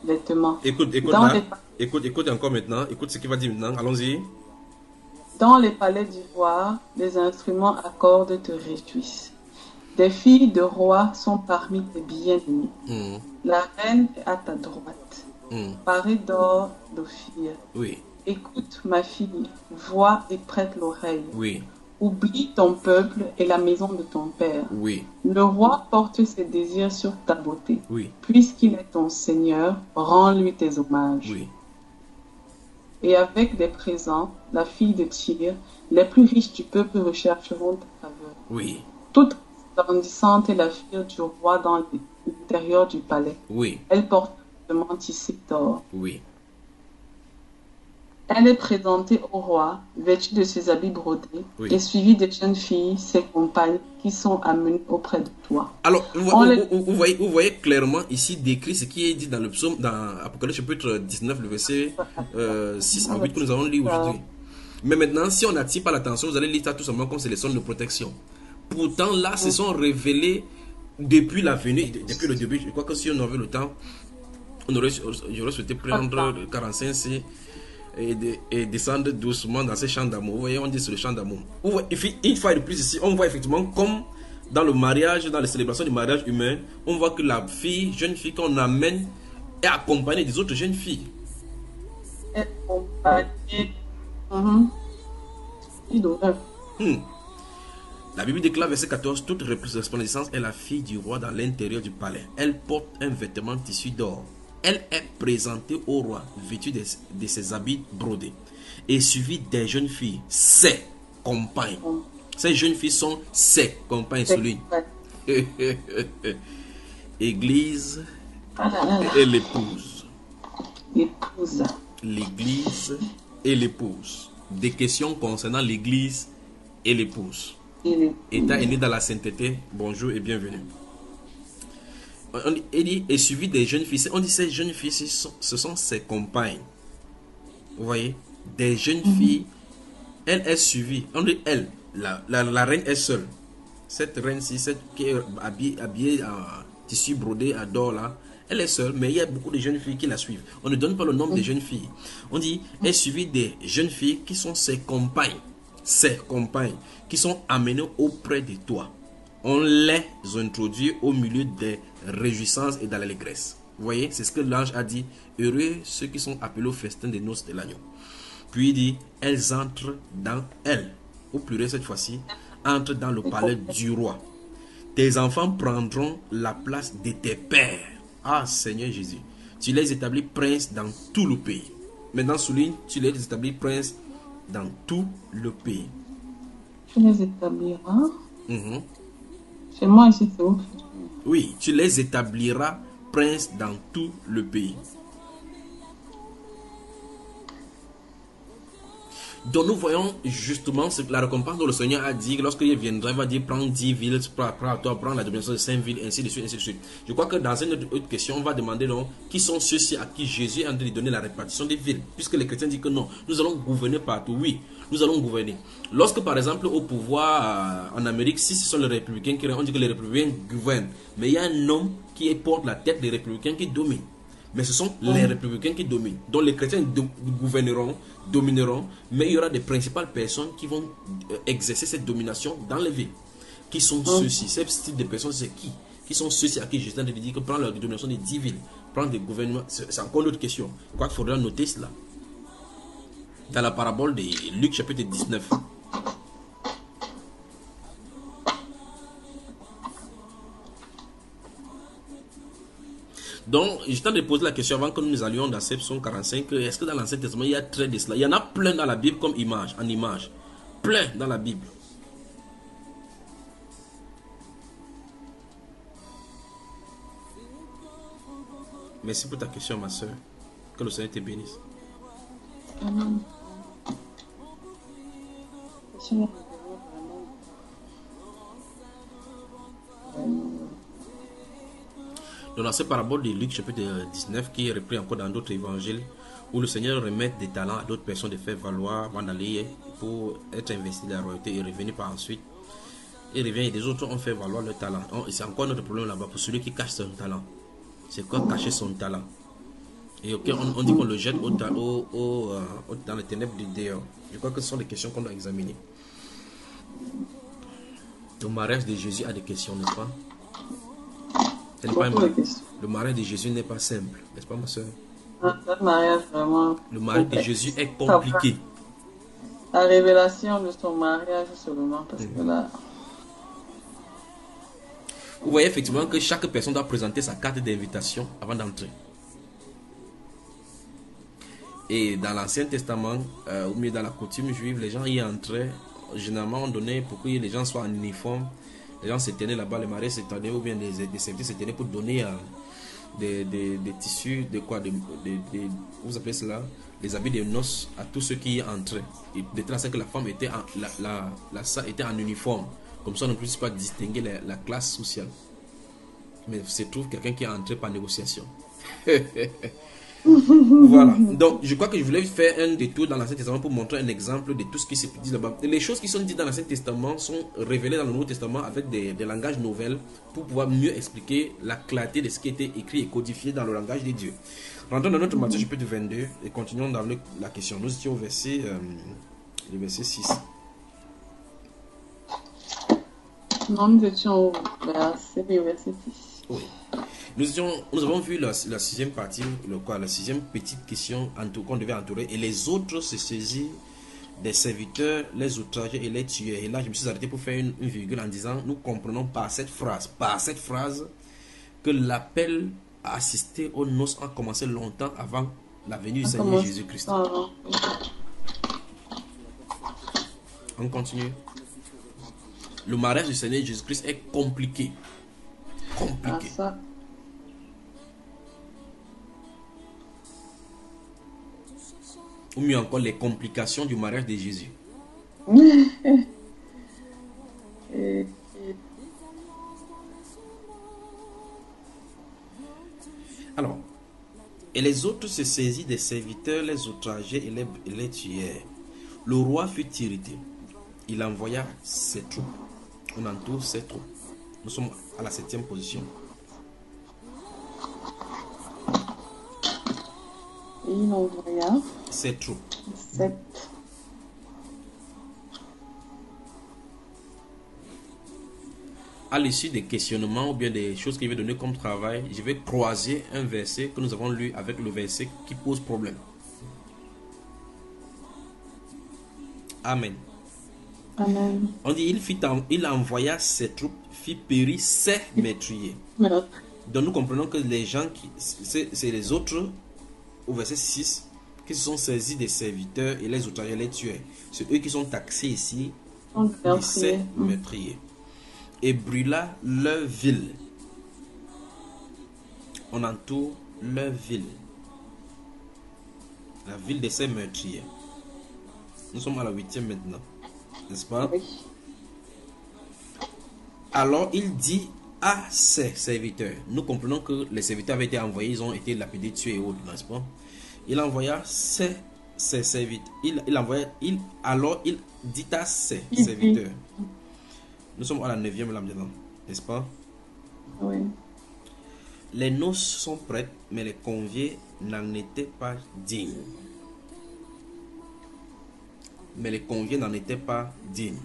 vêtements. Écoute là. Écoute encore maintenant. Écoute ce qu'il va dire maintenant. Allons-y. Dans les palais d'ivoire, les instruments à cordes te réjouissent. Des filles de rois sont parmi tes bien-aimés. La reine est à ta droite. Parée d'or, d'ophir. Oui. Écoute, ma fille, vois et prête l'oreille. Oui. Oublie ton peuple et la maison de ton père. Oui. Le roi porte ses désirs sur ta beauté. Oui. Puisqu'il est ton Seigneur, rends-lui tes hommages. Oui. Et avec des présents, la fille de Tyr, les plus riches du peuple rechercheront ta faveur. Oui. Toute resplendissante est la fille du roi dans l'intérieur du palais. Oui. Elle porte un vêtement tissé d'or. Oui. Elle est présentée au roi, vêtue de ses habits brodés, et suivie des jeunes filles, ses compagnes, qui sont amenées auprès de toi. Alors, vous voyez clairement ici décrit ce qui est dit dans le psaume, dans Apocalypse chapitre 19, le verset 6 à 8 que nous avons lu aujourd'hui. Mais maintenant, si on n'attire pas l'attention, vous allez lire ça tout simplement comme c'est les sons de protection. Pourtant, là, se sont révélés depuis la venue, depuis le début. Je crois que si on avait le temps, j'aurais souhaité prendre le 45C et descendre doucement dans ces champs d'amour. Vous voyez, on dit sur le champ d'amour. Une fois de plus ici, on voit effectivement comme dans le mariage, dans les célébrations du mariage humain, on voit que la jeune fille qu'on amène est accompagnée des autres jeunes filles. La Bible déclare, verset 14, toute resplendissance est la fille du roi dans l'intérieur du palais. Elle porte un vêtement tissu d'or. Elle est présentée au roi, vêtue de ses habits brodés, et suivie des jeunes filles, ses compagnes. Ces jeunes filles sont ses compagnes, souligne. Église et l'épouse. L'église et l'épouse. Des questions concernant l'église et l'épouse. État est né dans la sainteté. Bonjour et bienvenue. Il dit, et suivi des jeunes filles. On dit ces jeunes filles, ce sont ses compagnes. Vous voyez, des jeunes filles. Elle est suivie. On dit elle. La reine est seule. Cette reine-ci, cette qui est habillée en tissu brodé à d'or là, elle est seule, mais il y a beaucoup de jeunes filles qui la suivent. On ne donne pas le nombre des jeunes filles. On dit, elle est suivie des jeunes filles qui sont ses compagnes, qui sont amenées auprès de toi. On les introduit au milieu des réjouissances et de l'allégresse. Vous voyez, c'est ce que l'ange a dit. Heureux ceux qui sont appelés au festin des noces de l'agneau. Puis il dit, elles entrent dans elle. Au pluriel cette fois-ci, entrent dans le palais du roi. Tes enfants prendront la place de tes pères. Ah Seigneur Jésus, tu les établis princes dans tout le pays. Maintenant souligne, tu les établis princes dans tout le pays. Tu les établiras. Chez moi ici, c'est où? Oui, tu les établiras princes dans tout le pays. Donc nous voyons justement la récompense dont le Seigneur a dit, lorsqu'il viendra, il va dire prends 10 villes, prends la domination de 5 villes, ainsi de suite, ainsi de suite. Je crois que dans une autre question, on va demander donc, qui sont ceux-ci à qui Jésus est en train de donner la répartition des villes, puisque les chrétiens disent que non, nous allons gouverner partout. Oui, nous allons gouverner. Lorsque par exemple au pouvoir en Amérique, si ce sont les républicains qui, on dit que les républicains gouvernent, mais il y a un homme qui porte la tête des républicains qui domine. Mais ce sont les républicains qui dominent. Donc les chrétiens gouverneront, domineront, mais il y aura des principales personnes qui vont exercer cette domination dans les villes. Qui sont ceux-ci? Ces types de personnes, c'est qui? Qui sont ceux-ci à qui Jésus a dit que prendre la domination des 10 villes, prendre des gouvernements? C'est encore une autre question. Quoi qu'il faudra noter cela. Dans la parabole de Luc chapitre 19. Donc, je t'ai posé la question avant que nous allions dans ce psaume 45. Est-ce que dans l'Ancien Testament, il y a trait de cela? Il y en a plein dans la Bible comme image, en image. Plein dans la Bible. Merci pour ta question, ma soeur. Que le Seigneur te bénisse. Amen. Dans cette parabole de Luc chapitre 19 qui est repris encore dans d'autres évangiles où le Seigneur remet des talents à d'autres personnes de faire valoir avant d'aller pour être investi dans la royauté et revenir par ensuite. Il revient et des autres ont fait valoir leur talent. C'est encore notre problème là-bas pour celui qui cache son talent. C'est quoi cacher son talent? Et on dit qu'on le jette dans les ténèbres du dehors. Je crois que ce sont des questions qu'on doit examiner. Le mariage de Jésus a des questions, n'est-ce pas? Le mariage de Jésus n'est pas simple, n'est-ce pas ma soeur? Le mariage vraiment. Le mariage de Jésus est compliqué. La révélation de son mariage seulement, parce que là. Vous voyez effectivement que chaque personne doit présenter sa carte d'invitation avant d'entrer. Et dans l'Ancien Testament, ou mieux dans la coutume juive, les gens y entraient. Généralement, on donnait pour que les gens soient en uniforme. Les gens se tenaient là-bas, les mariés se tenaient, ou bien des serviteurs se tenaient pour donner des tissus, vous appelez cela, les habits de noces à tous ceux qui y entraient. Et de telle sorte que la femme était était en uniforme. Comme ça, on ne puisse pas distinguer la classe sociale. Mais il se trouve quelqu'un qui est entré par négociation. Voilà. Donc, je crois que je voulais faire un détour dans l'Ancien Testament pour montrer un exemple de tout ce qui se dit là-bas. Les choses qui sont dites dans l'Ancien Testament sont révélées dans le Nouveau Testament avec des langages nouvelles pour pouvoir mieux expliquer la clarté de ce qui était écrit et codifié dans le langage de Dieu. Rentrons dans notre Matthieu chapitre 22 et continuons dans la question. Nous étions au verset 6. Non, nous étions au verset 6. Oui. Nous avons vu la sixième partie, la sixième petite question qu'on devait entourer, et les autres se saisissent des serviteurs les outragés et les tueurs. Et là, je me suis arrêté pour faire une virgule en disant, nous comprenons par cette phrase, que l'appel à assister aux noces a commencé longtemps avant la venue du Seigneur Jésus-Christ. On continue. Le mariage du Seigneur Jésus-Christ est compliqué. Compliqué. Ou mieux encore, les complications du mariage de Jésus. Alors, et les autres se saisirent des serviteurs, les outragés et les tuèrent. Le roi fut irrité. Il envoya ses troupes. On entoure ses troupes. Nous sommes à la 7e position. Et il envoya ses troupes. À l'issue des questionnements ou bien des choses qu'il veut donner comme travail, je vais croiser un verset que nous avons lu avec le verset qui pose problème. Amen. Amen. On dit, il envoya ses troupes, fit périr ses meurtriers. Donc nous comprenons que les gens, c'est les autres, au verset 6, qui se sont saisis des serviteurs et les outragés, les tueurs. C'est eux qui sont taxés ici, ces meurtriers. Et brûla leur ville. On entoure leur ville. La ville de ces meurtriers. Nous sommes à la 8e maintenant. N'est-ce pas? Oui. Alors il dit à ses serviteurs. Nous comprenons que les serviteurs avaient été envoyés, ils ont été lapidés, tués et autres, n'est-ce pas? Il envoya ses serviteurs. Alors il dit à ses serviteurs. Nous sommes à la 9e là maintenant, n'est-ce pas? Oui. Les noces sont prêtes, mais les conviés n'en étaient pas dignes. Mais les conviés n'en étaient pas dignes.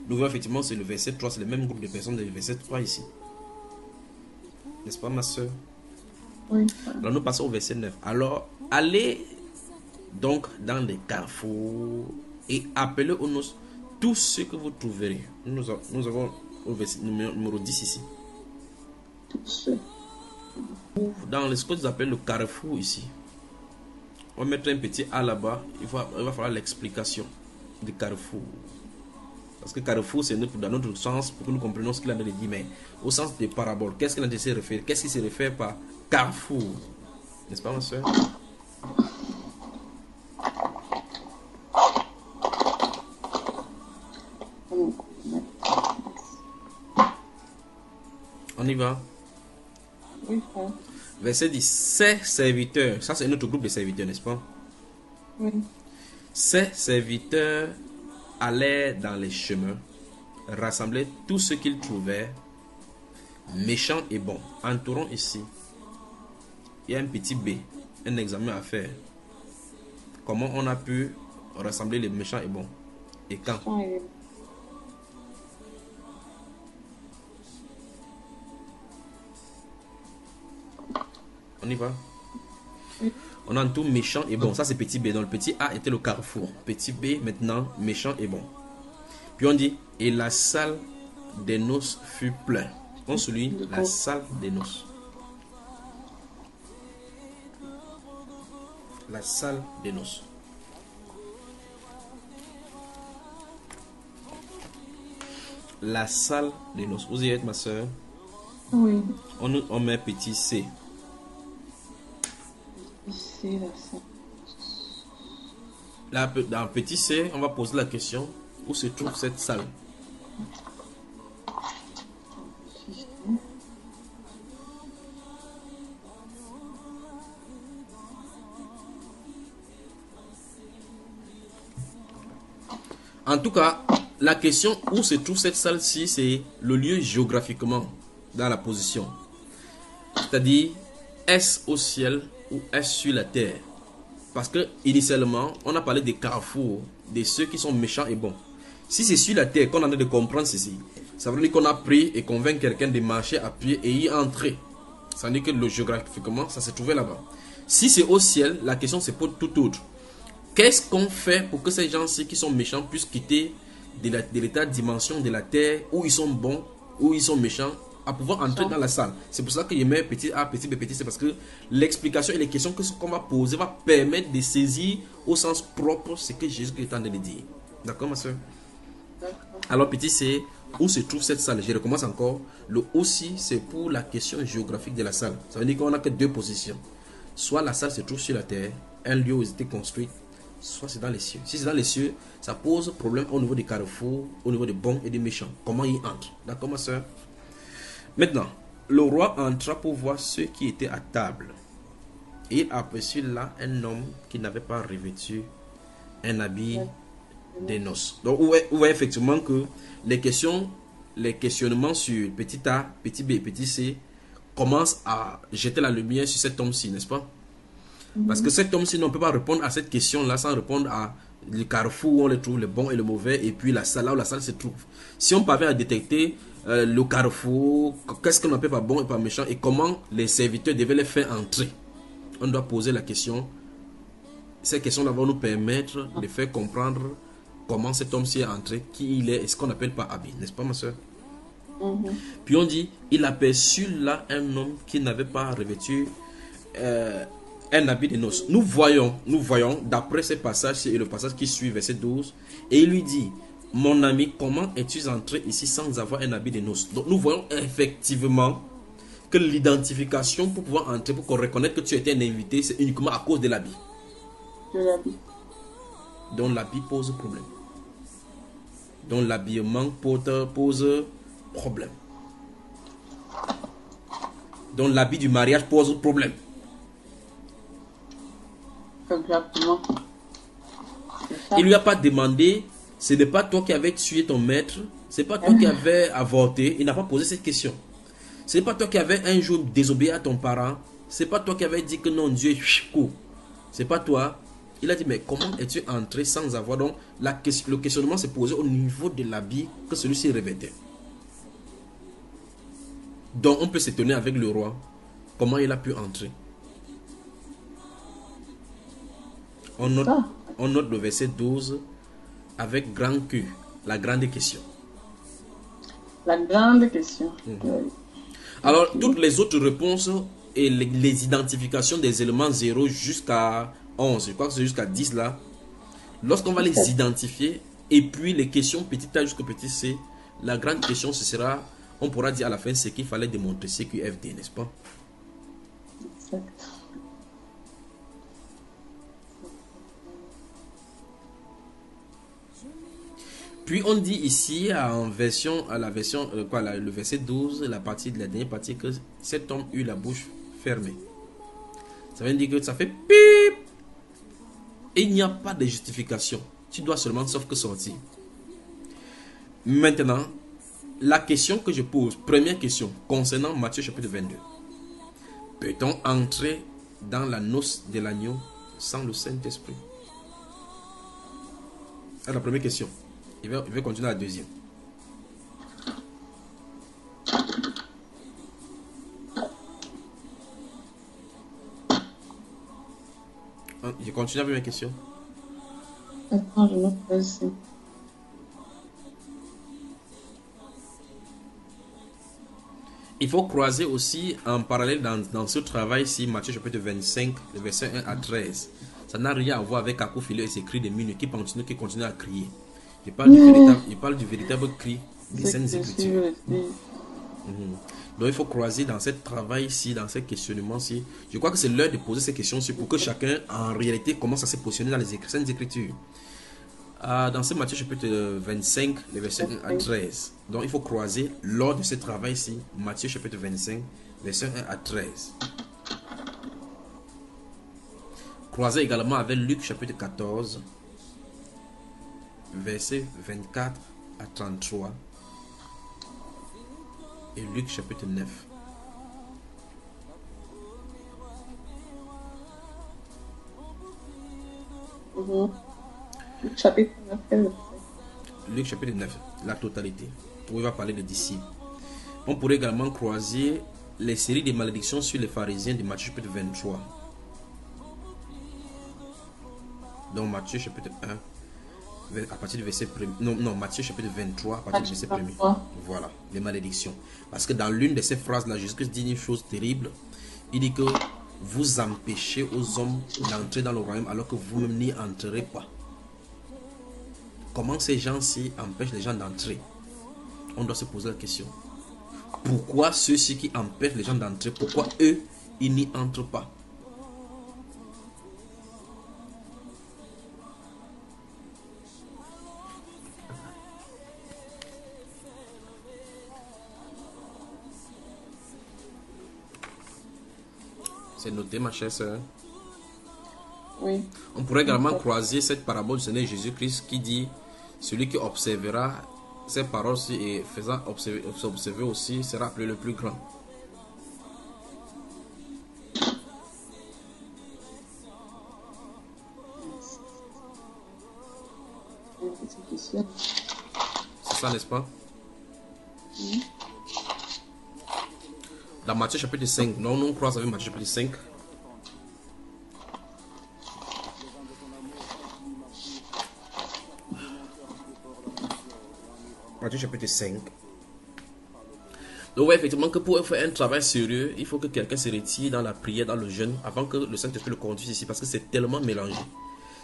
Nous voyons effectivement, c'est le verset 3, c'est le même groupe de personnes du verset 3 ici. N'est-ce pas, ma soeur? Oui. Alors nous passons au verset 9. Alors, allez donc dans les carrefours et appelez aux noces tout ce que vous trouverez. Nous avons au verset numéro 10 ici. Dans ce que vous appelez le carrefour ici, on va mettre un petit A là-bas. Il va falloir l'explication du carrefour. Parce que carrefour, c'est dans notre sens pour que nous comprenions ce qu'il a dit. Mais au sens des paraboles, qu'est-ce qu'il a dit se référer? Qu'est-ce qui se réfère par carrefour? N'est-ce pas, ma soeur? On y va. Oui, frère. Verset 10. Ces serviteurs, ça c'est notre groupe de serviteurs, n'est-ce pas? Oui. Ces serviteurs allaient dans les chemins, rassemblaient tout ce qu'ils trouvaient, méchants et bons. Entourons ici. Il y a un petit B, un examen à faire. Comment on a pu rassembler les méchants et bons? Et quand? On y va. On a tout méchant et bon. Ça c'est petit B. Donc le petit A était le carrefour. Petit B maintenant méchant et bon. Puis on dit et la salle des noces fut pleine. On souligne la salle des noces. La salle des noces. La salle des noces. Vous y êtes, ma soeur? Oui. On met petit C. Ici, là, dans petit C, on va poser la question où se trouve cette salle. En tout cas, la question où se trouve cette salle-ci, c'est le lieu géographiquement dans la position. C'est-à-dire, est-ce au ciel ou est-ce sur la terre? Parce que initialement, on a parlé des carrefours, de ceux qui sont méchants et bons. Si c'est sur la terre qu'on en a de comprendre ceci, ça veut dire qu'on a pris et convaincu quelqu'un de marcher à pied et y entrer. Ça veut dire que géographiquement, ça se trouvait là-bas. Si c'est au ciel, la question c'est pour tout autre. Qu'est-ce qu'on fait pour que ces gens-ci qui sont méchants puissent quitter de l'état de dimension de la terre où ils sont bons, où ils sont méchants, à pouvoir entrer dans la salle. C'est pour ça que je mets petit A, petit B, petit C, parce que l'explication et les questions qu'on va poser va permettre de saisir au sens propre ce que Jésus est en train de dire. D'accord, ma soeur? Alors, petit C, où se trouve cette salle? Je recommence encore. Le aussi, c'est pour la question géographique de la salle. Ça veut dire qu'on n'a que deux positions. Soit la salle se trouve sur la terre, un lieu où il était construit, soit c'est dans les cieux. Si c'est dans les cieux, ça pose problème au niveau des carrefours, au niveau des bons et des méchants. Comment ils entrent? D'accord, ma soeur? Maintenant, le roi entra pour voir ceux qui étaient à table. Et il aperçut là un homme qui n'avait pas revêtu un habit des noces. Donc, vous voyez effectivement que les questionnements sur petit A, petit B et petit C commencent à jeter la lumière sur cet homme-ci, n'est-ce pas? Parce que cet homme-ci, on ne peut pas répondre à cette question-là sans répondre à le carrefour où on les trouve, le bon et le mauvais, et puis la salle, là où la salle se trouve. Si on parvient à détecter le carrefour, qu'est-ce qu'on appelle pas bon et pas méchant, et comment les serviteurs devaient les faire entrer, on doit poser la question. Ces questions-là vont nous permettre de faire comprendre comment cet homme-ci est entré, qui il est, et ce qu'on appelle pas habit, n'est-ce pas, ma soeur? Puis on dit, il aperçut là un homme qui n'avait pas revêtu un habit de noces. Nous voyons d'après ce passage et le passage qui suit, verset 12, et il lui dit, mon ami, comment es-tu entré ici sans avoir un habit de noces? Donc nous voyons effectivement que l'identification pour pouvoir entrer, pour qu'on reconnaisse que tu étais un invité, c'est uniquement à cause de l'habit. Donc l'habit pose problème. Donc l'habillement pose problème. Donc l'habit du mariage pose problème. Exactement. Il lui a pas demandé, ce n'est pas toi qui avais tué ton maître, c'est pas toi qui avais avorté, il n'a pas posé cette question. Ce n'est pas toi qui avais un jour désobéi à ton parent, c'est pas toi qui avais dit que non, Dieu est court. C'est pas toi. Il a dit, mais comment es-tu entré sans avoir... Donc, le questionnement s'est posé au niveau de l'habit que celui-ci revêtait. Donc, on peut s'étonner avec le roi, comment il a pu entrer. On note le verset 12 avec grand Q, la grande question. La grande question. Alors, toutes les autres réponses et les identifications des éléments 0 jusqu'à 11, je crois que c'est jusqu'à 10 là, lorsqu'on va les identifier, et puis les questions petit a jusqu'au petit c, la grande question ce sera, on pourra dire à la fin ce qu'il fallait démontrer, CQFD, n'est-ce pas? Exact. Puis on dit ici le verset 12, la dernière partie, que cet homme eut la bouche fermée. Ça veut dire que ça fait pip. Et il n'y a pas de justification. Tu dois seulement sauf que sortir. Maintenant, la question que je pose, première question, concernant Matthieu chapitre 22. Peut-on entrer dans la noce de l'agneau sans le Saint-Esprit? C'est la première question. Je vais continuer la deuxième. Je continue avec mes questions. Attends, je note ici. Il faut croiser aussi en parallèle dans ce travail-ci, Matthieu chapitre 25, le verset 1 à 13. Ça n'a rien à voir avec Akophilé et ses cris de minutes qui continuent à crier. Il parle du véritable cri des Saintes Écritures. Donc il faut croiser dans ce travail-ci, dans ce questionnement-ci. Je crois que c'est l'heure de poser ces questions-ci pour que chacun, en réalité, commence à se positionner dans les Saintes Écritures. Dans ce Matthieu chapitre 25, les versets 1 à 13. Donc il faut croiser lors de ce travail-ci, Matthieu chapitre 25, versets 1 à 13. Croiser également avec Luc chapitre 14, versets 24 à 33. Et Luc chapitre 9. Luc chapitre 9. Luc chapitre 9, la totalité, où il va parler des disciples. On pourrait également croiser les séries de malédictions sur les pharisiens de Matthieu chapitre 23. Donc Matthieu chapitre 1, à partir du verset 1er. Non, Matthieu chapitre 23, à partir du verset 1er. Voilà, les malédictions. Parce que dans l'une de ces phrases-là, Jésus-Christ dit une chose terrible. Il dit que vous empêchez aux hommes d'entrer dans le royaume alors que vous-même n'y entrerez pas. Comment ces gens-ci empêchent les gens d'entrer? On doit se poser la question. Pourquoi ceux-ci qui empêchent les gens d'entrer, pourquoi eux, ils n'y entrent pas? C'est noté, ma chère sœur. Oui. On pourrait également croiser cette parabole du Seigneur Jésus-Christ qui dit: celui qui observera ces paroles et faisant observer aussi sera appelé le plus grand. C'est ça, n'est-ce pas? Dans Matthieu chapitre 5, non, on croise avec Matthieu chapitre 5. Matthieu chapitre 5. Donc, ouais, effectivement, que pour faire un travail sérieux, il faut que quelqu'un se retire dans la prière, dans le jeûne, avant que le Saint-Esprit le conduise ici, parce que c'est tellement mélangé.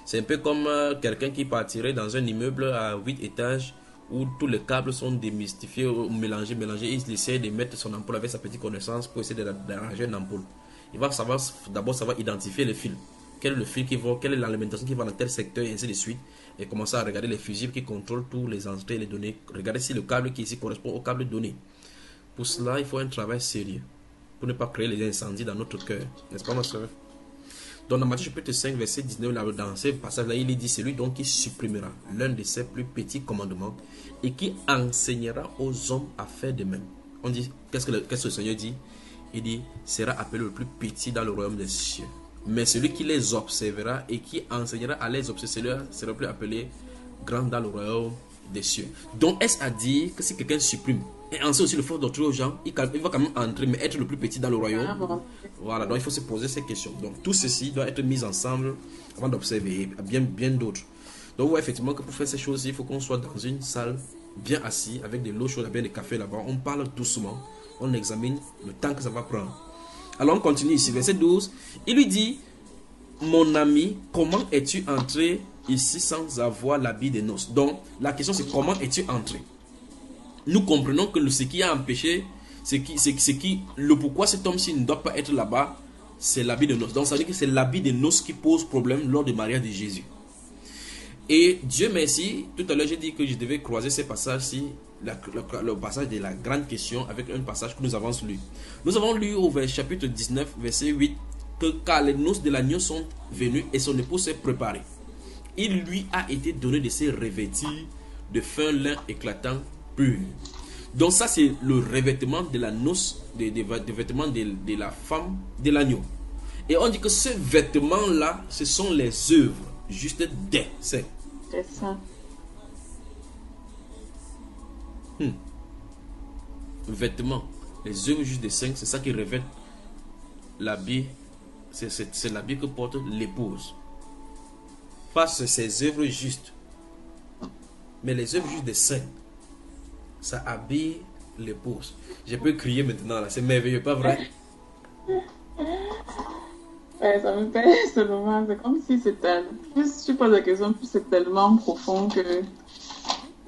C'est un peu comme quelqu'un qui partirait dans un immeuble à 8 étages où tous les câbles sont démystifiés ou mélangés. Il essaie de mettre son ampoule avec sa petite connaissance pour essayer d'arranger une ampoule. Il va d'abord savoir identifier les fils. Quel est le fil qui va, quelle est l'alimentation qui va dans tel secteur, et ainsi de suite. Et commencer à regarder les fusibles qui contrôlent tous les entrées et les données. Regardez si le câble qui ici correspond au câble donné. Pour cela, il faut un travail sérieux pour ne pas créer les incendies dans notre cœur. N'est-ce pas, ma soeur? Donc, dans Matthieu chapitre 5, verset 19, là, dans ce passage-là, il est dit: celui donc qui supprimera l'un de ses plus petits commandements et qui enseignera aux hommes à faire de même. On dit, qu'est-ce que le Seigneur dit? Il dit: sera appelé le plus petit dans le royaume des cieux. Mais celui qui les observera et qui enseignera à les observer sera plus appelé grand dans le royaume des cieux. Donc, est-ce à dire que si quelqu'un supprime et enseigne aussi le fort d'autres aux gens, il va quand même entrer, mais être le plus petit dans le royaume? Voilà, donc il faut se poser ces questions. Donc, tout ceci doit être mis ensemble avant d'observer bien d'autres. Donc, ouais, effectivement, que pour faire ces choses, il faut qu'on soit dans une salle, bien assis, avec de l'eau chaude, bien des cafés là-bas. On parle doucement, on examine le temps que ça va prendre. Alors, on continue ici, verset 12. Il lui dit: mon ami, comment es-tu entré ici sans avoir l'habit des noces? Donc, la question c'est: comment es-tu entré? Nous comprenons que ce qui a empêché, le pourquoi cet homme-ci ne doit pas être là-bas, c'est l'habit de noces. Donc, ça veut dire que c'est l'habit de noces qui pose problème lors du mariage de Jésus. Et Dieu merci, tout à l'heure j'ai dit que je devais croiser ces passages-ci, le passage de la grande question avec un passage que nous avons lu. Nous avons lu au chapitre 19, verset 8, que car les noces de l'agneau sont venues et son épouse s'est préparée, il lui a été donné de se revêtir de fin lin éclatant pur. Donc ça c'est le revêtement de la noce, des vêtements de la femme de l'agneau. Et on dit que ce vêtement-là, ce sont les œuvres juste des saints. C'est ça. Vêtements, les œuvres juste des saints, c'est ça qui revêt l'habit. C'est l'habit que porte l'épouse. Pas ses œuvres justes, mais les œuvres justes des saints, ça habille l'épouse. Je peux crier maintenant là, c'est merveilleux, pas vrai? Ouais, ça me fait seulement, c'est comme si c'était, plus je pose la question, plus c'est tellement profond que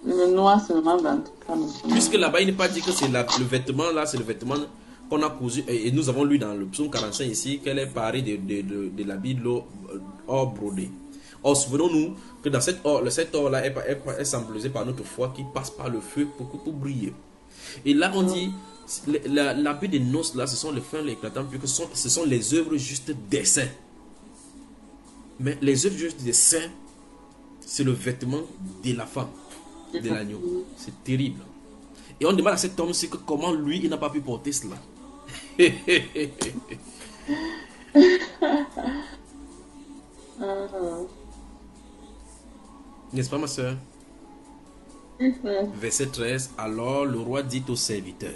le noir seulement dans tout ça. Puisque là-bas il n'est pas dit que c'est le vêtement là, c'est le vêtement qu'on a cousu, et nous avons lu dans le psaume 45 ici qu'elle est parée de l'habit de l'or brodé. Or, souvenons-nous que dans cet or là est symbolisé par notre foi qui passe par le feu pour briller. Et là on dit l'habit des noces là, ce sont les fins éclatants, puisque ce sont les œuvres justes des saints. Mais les œuvres justes des saints, c'est le vêtement de la femme, de l'agneau. C'est terrible. Et on demande à cet homme-ci que comment lui il n'a pas pu porter cela. N'est-ce pas, ma soeur? Verset 13. Alors le roi dit au serviteur: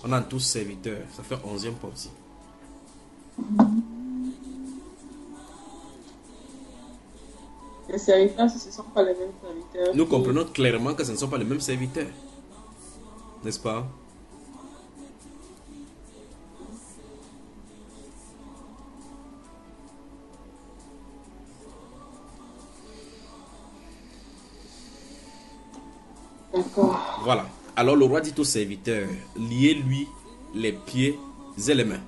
On a tous serviteurs. Ça fait 11e partie. Les serviteurs, ce ne sont pas les mêmes serviteurs. Nous comprenons clairement que ce ne sont pas les mêmes serviteurs. N'est-ce pas? D'accord. Voilà. Alors le roi dit au serviteur, liez-lui les pieds et les mains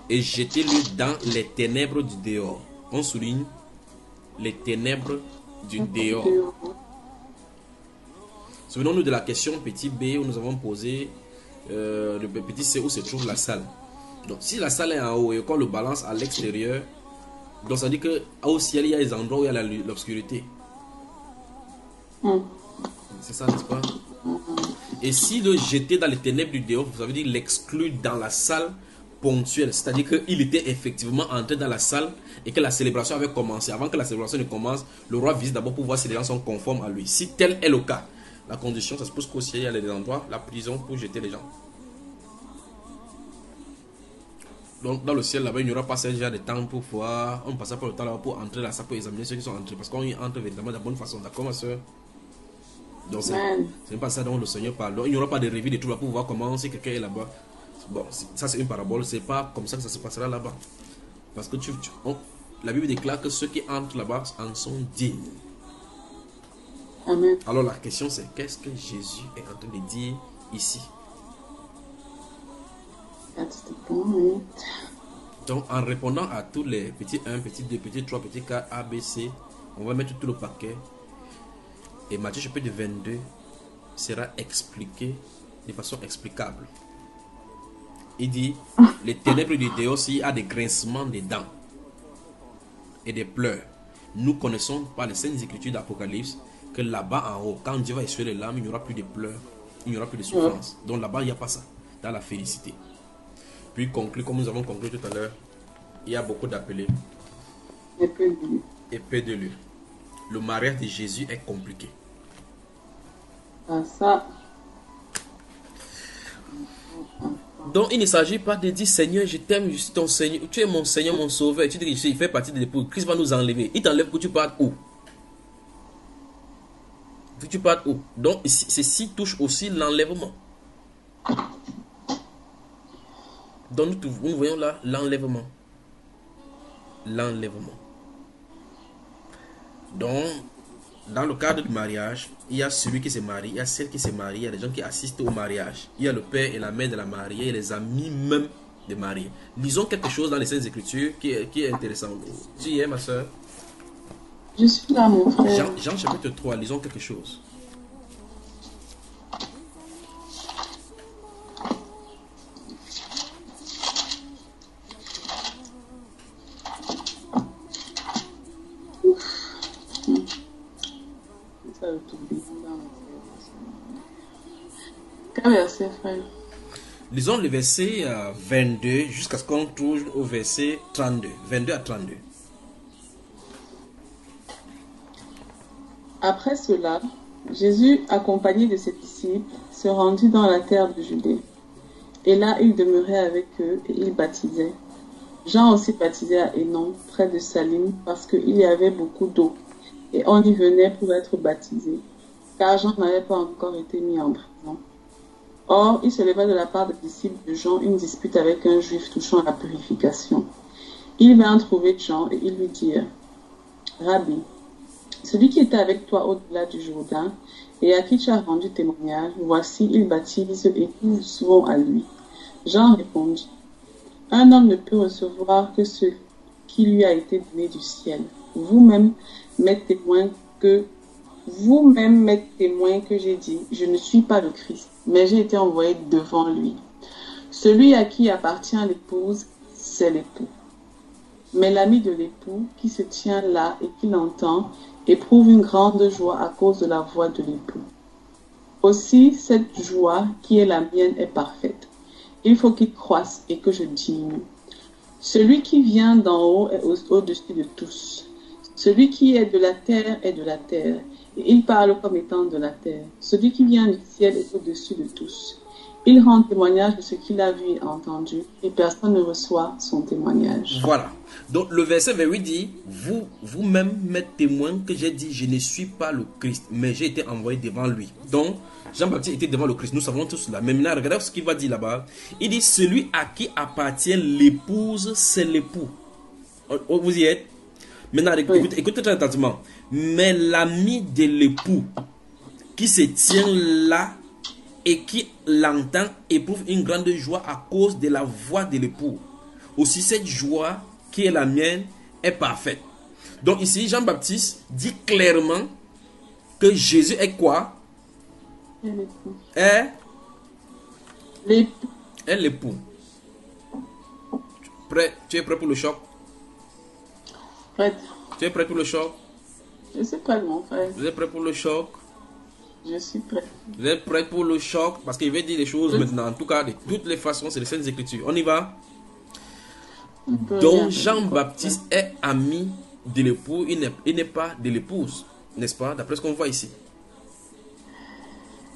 et jetez-le dans les ténèbres du dehors. On souligne les ténèbres du dehors. Souvenons-nous de la question petit b où nous avons posé le petit c où se trouve la salle. Donc si la salle est en haut et qu'on le balance à l'extérieur, donc ça dit qu'au ciel il y a des endroits où il y a l'obscurité. C'est ça, n'est-ce pas? Et si le jeter dans les ténèbres du dehors, ça veut dire l'exclure dans la salle ponctuelle. C'est-à-dire qu'il était effectivement entré dans la salle et que la célébration avait commencé. Avant que la célébration ne commence, le roi visite d'abord pour voir si les gens sont conformes à lui. Si tel est le cas, la condition, ça suppose qu'au ciel, il y a des endroits, la prison pour jeter les gens. Donc dans le ciel, là-bas, il n'y aura pas ce genre de temps pour voir. On passera pas le temps là-bas pour entrer là, ça pour examiner ceux qui sont entrés. Parce qu'on y entre véritablement de la bonne façon. D'accord, ma soeur? Donc c'est pas ça dont le Seigneur parle. Donc, il n'y aura pas de revue de tout là pour voir comment si quelqu'un est là-bas. Bon, ça c'est une parabole, c'est pas comme ça que ça se passera là-bas. Parce que la Bible déclare que ceux qui entrent là-bas en sont dignes. Amen. Alors la question c'est, qu'est-ce que Jésus est en train de dire ici? Donc en répondant à tous les petits 1, petits 2, petits 3, petits 4, A, B, C, on va mettre tout le paquet. Et Matthieu chapitre 22 sera expliqué de façon explicable. Il dit, les ténèbres du dehors, s'il y a des grincements des dents et des pleurs, nous connaissons par les saintes écritures d'Apocalypse que là-bas en haut, quand Dieu va essuyer les larmes, il n'y aura plus de pleurs, il n'y aura plus de souffrance. Donc là-bas, il n'y a pas ça, dans la félicité. Puis conclu, comme nous avons conclu tout à l'heure, il y a beaucoup d'appelés et peu de lieux. Le mariage de Jésus est compliqué. Ça. Donc il ne s'agit pas de dire Seigneur, je t'aime, je suis ton Seigneur, tu es mon Seigneur, mon Sauveur. Tu dis qu'il fait partie de l'épouse. Christ va nous enlever. Il t'enlève que tu partes où? Tu partes où? Donc ceci touche aussi l'enlèvement. Donc nous voyons là l'enlèvement. L'enlèvement. Donc, dans le cadre du mariage, il y a celui qui se marie, il y a celle qui se marie, il y a des gens qui assistent au mariage. Il y a le père et la mère de la mariée, et les amis même des mariés. Lisons quelque chose dans les Saintes Écritures qui est intéressant. Tu y es, ma soeur? Je suis là, mon frère. Jean chapitre 3, lisons quelque chose. Quel verset, frère? Lisons le verset 22 jusqu'à ce qu'on trouve au verset 32. 22 à 32. Après cela, Jésus, accompagné de ses disciples, se rendit dans la terre de Judée. Et là, il demeurait avec eux et il baptisait. Jean aussi baptisait à Hénon, près de Salim, parce qu'il y avait beaucoup d'eau. Et on y venait pour être baptisé, car Jean n'avait pas encore été mis en prison. Or, il se leva de la part des disciples de Jean une dispute avec un juif touchant à la purification. Ils vinrent trouver Jean et ils lui dirent, « Rabbi, celui qui était avec toi au-delà du Jourdain et à qui tu as rendu témoignage, voici, il baptise et tous vont à lui. » Jean répondit, « Un homme ne peut recevoir que ce qui lui a été donné du ciel. Vous-même m'êtes témoin que j'ai dit, je ne suis pas le Christ, mais j'ai été envoyé devant lui. Celui à qui appartient l'épouse, c'est l'époux. Mais l'ami de l'époux, qui se tient là et qui l'entend, éprouve une grande joie à cause de la voix de l'époux. Aussi, cette joie qui est la mienne est parfaite. Il faut qu'il croisse et que je diminue. Celui qui vient d'en haut est au-dessus de tous. Celui qui est de la terre est de la terre, Et il parle comme étant de la terre. Celui qui vient du ciel est au-dessus de tous. Il rend témoignage de ce qu'il a vu et entendu, et personne ne reçoit son témoignage. Voilà. Donc le verset 28 dit, vous-même m'êtes témoin que j'ai dit, je ne suis pas le Christ, mais j'ai été envoyé devant lui. Donc Jean-Baptiste était devant le Christ, nous savons tous cela. Mais maintenant, regardez ce qu'il va dire là-bas. Il dit, celui à qui appartient l'épouse, c'est l'époux. Vous y êtes? Maintenant, écoutez très attentivement. Mais l'ami de l'époux qui se tient là et qui l'entend éprouve une grande joie à cause de la voix de l'époux. Aussi cette joie qui est la mienne est parfaite. Donc ici, Jean-Baptiste dit clairement que Jésus est quoi? Est l'époux. Tu es prêt pour le choc? Prête. Tu es prêt pour le choc? Je suis prête, mon frère. Vous êtes prêt pour le choc? Je suis prête. Vous êtes prêt pour le choc? Parce qu'il va dire des choses maintenant. En tout cas, de toutes les façons, c'est les Saintes Écritures. On y va? Donc Jean-Baptiste est ami de l'époux. Il n'est pas de l'épouse. N'est-ce pas? D'après ce qu'on voit ici.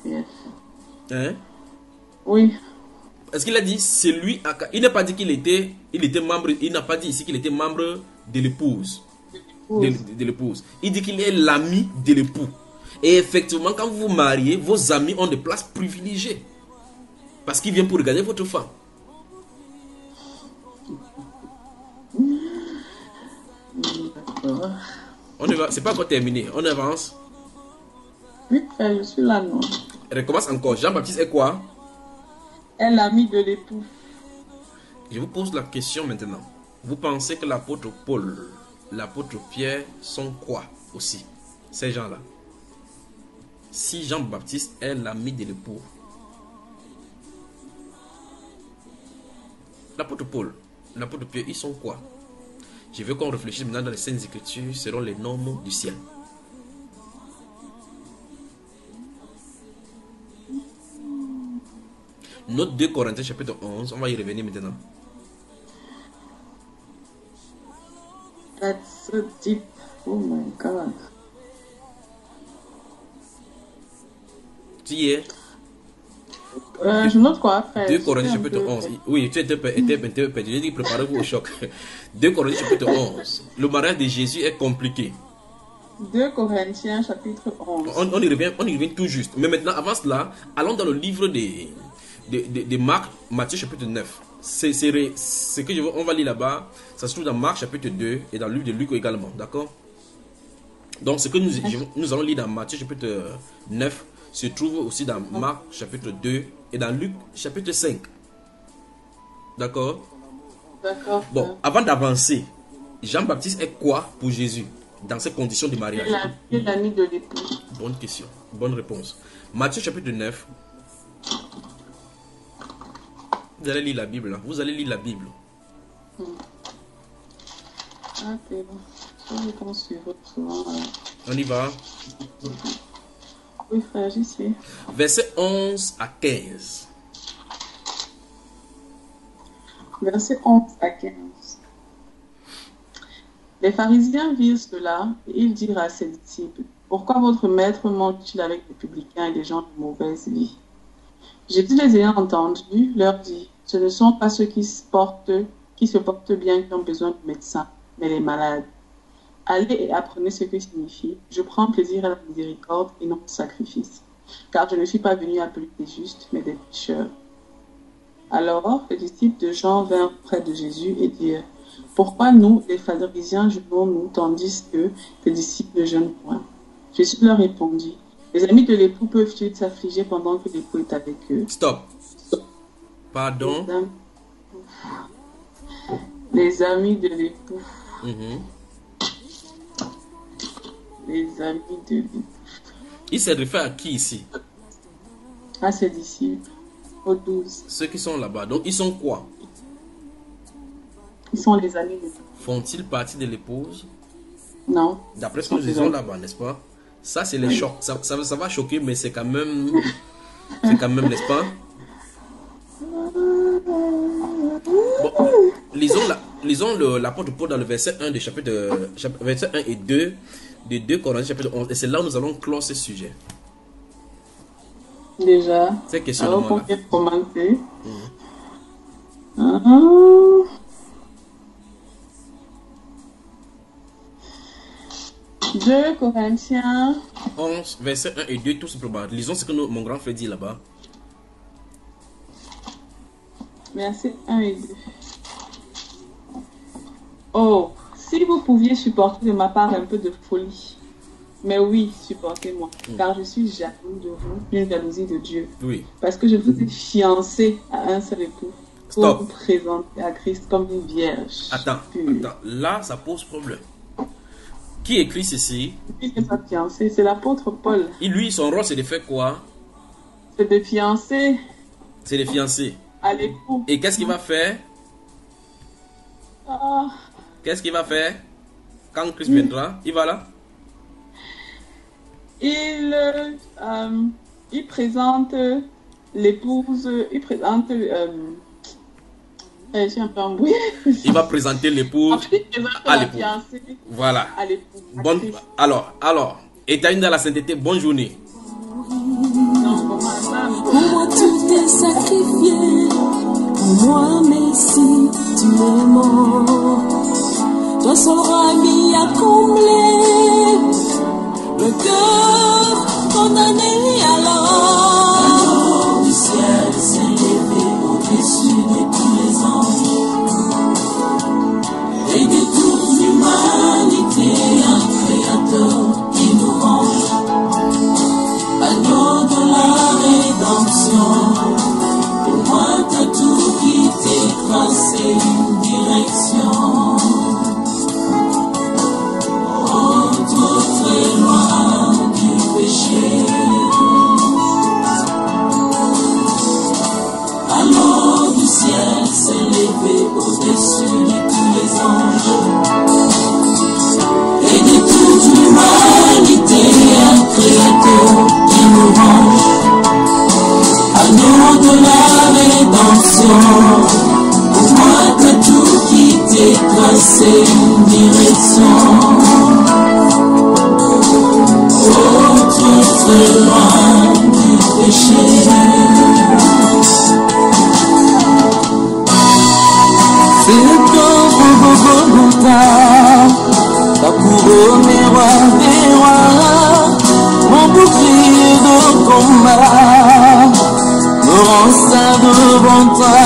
Yes. Hein? Oui. Est-ce qu'il a dit c'est lui? Il n'a pas dit qu'il était membre. Il n'a pas dit ici qu'il était membre de l'épouse. De l'épouse. Il dit qu'il est l'ami de l'époux. Et effectivement, quand vous vous mariez, vos amis ont des places privilégiées. Parce qu'ils viennent pour regarder votre femme. D'accord. On y va. C'est pas encore terminé. On avance. Oui, frère, je suis là, non. Recommence encore. Jean-Baptiste est quoi? Est l'ami de l'époux. Je vous pose la question maintenant. Vous pensez que l'apôtre Paul, l'apôtre Pierre sont quoi aussi? Ces gens-là. Si Jean-Baptiste est l'ami de l'époux, l'apôtre Paul, l'apôtre Pierre, ils sont quoi? Je veux qu'on réfléchisse maintenant dans les Saintes Écritures selon les normes du ciel. Note 2 Corinthiens chapitre 11, on va y revenir maintenant. That's so deep. Oh my God. Tu y es? Je note quoi, frère? 2 Corinthiens chapitre 11. Oui, tu étais perdu. J'ai dit préparez-vous au choc. 2 Corinthiens chapitre 11. Le mariage de Jésus est compliqué. 2 Corinthiens chapitre 11. On y revient tout juste. Mais maintenant, avant cela, allons dans le livre de Marc, Matthieu chapitre 9. C'est que je veux, on va lire là-bas. Ça se trouve dans Marc chapitre 2 et dans le livre de Luc également. D'accord? Donc, ce que nous allons lire dans Matthieu chapitre 9 se trouve aussi dans Marc chapitre 2 et dans Luc chapitre 5. D'accord? D'accord. Bon, avant d'avancer, Jean-Baptiste est quoi pour Jésus dans ces conditions de mariage? Il est l'ami de l'époux. Bonne question, bonne réponse. Matthieu chapitre 9. Vous allez lire la Bible là. Vous allez lire la Bible. Ah, c'est bon. Je vais suivre souvent. On y va. Oui, frère, j'y suis. Verset 11 à 15. Verset 11 à 15. Les pharisiens virent cela et ils dirent à ses disciples, pourquoi votre maître mange-t-il avec les publicains et les gens de mauvaise vie? Jésus les ayant entendus, leur dit, ce ne sont pas ceux qui se portent bien qui ont besoin de médecins, mais les malades. Allez et apprenez ce que signifie, je prends plaisir à la miséricorde et non au sacrifice, car je ne suis pas venu appeler des justes, mais des pécheurs. Alors, les disciples de Jean vinrent près de Jésus et dirent, pourquoi nous, les pharisiens, jeûnons-nous, tandis que tes disciples ne jeûnent point? Jésus leur répondit, les amis de l'époux peuvent-ils s'affliger pendant que l'époux est avec eux? Stop. Pardon. Les amis de l'époux. Mhm. Les amis de l'époux. Il s'est référé à qui ici? À ses disciples. Aux 12. Ceux qui sont là-bas. Donc ils sont quoi? Ils sont les amis de l'époux. Font-ils partie de l'épouse? Non. D'après ce que nous disons là-bas, n'est-ce pas? Ça, c'est les chocs. Ça va choquer, mais c'est quand même... n'est-ce pas? Bon, lisons l'apôtre Paul dans le verset 1 du chapitre 1 et 2 de 2 Corinthiens chapitre 11. Et c'est là où nous allons clore ce sujet. Déjà. C'est question Alors, de pour moi là. commencer. 2 Corinthiens 11, verset 1 et 2, tout simplement. Lisons ce que mon grand frère dit là-bas. Verset 1 et 2. Oh, si vous pouviez supporter de ma part un peu de folie. Mais oui, supportez-moi, car je suis jaloux de vous, d'une jalousie de Dieu. Oui. Parce que je vous ai fiancé à un seul époux pour Stop. vous présenter à Christ comme une vierge. Attends. Là, ça pose problème. Qui écrit ceci? Qui n'est pas fiancé, c'est l'apôtre Paul. Et lui, son rôle, c'est de faire quoi? C'est de fiancer C'est de fiancer. à l'époux. Et qu'est-ce qu'il va faire? Ah, Qu'est-ce qu'il va faire? Quand Christ viendra, il va là? il présente l'épouse, il présente... je suis un peu embrouillée. Il va présenter l'épouse En fait, il présente à la l'époux. fiancée Voilà. à l'époux. à Bonne, Christ. alors, éteigne dans la sainteté, bonne journée. Non, pour ma femme. Pour moi tout est sacrifié. Pour moi, merci, tu es mort. Toi seul rami à combler le cœur condamné alors. Du ciel s'est levé au-dessus de tous les anges et de toute l'humanité, un créateur qui nous range. Agneau de la rédemption, pour moi t'as tout quitté, tracé une direction. Oh, trop très loin du péché. Alors du ciel s'est levé au-dessus de tous les anges et de toute l'humanité, un créateur qui nous range. Agneau de la rédemption, pour moi t'as tout quitté, tracé une direction. Oh, trop très loin du péché. C'est le corps au Golgotha, ta couronne roi des rois, mon bouclier de combat me rend ça devant toi.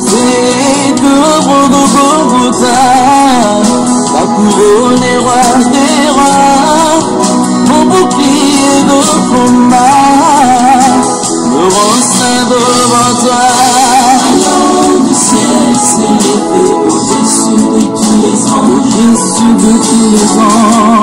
C'est le corps au Golgotha, ta couronne roi des rois, mon bouclier de combat me rend ça devant toi. Alors du ciel s'est levé au-dessus de tous les anges, au-dessus de tous les anges.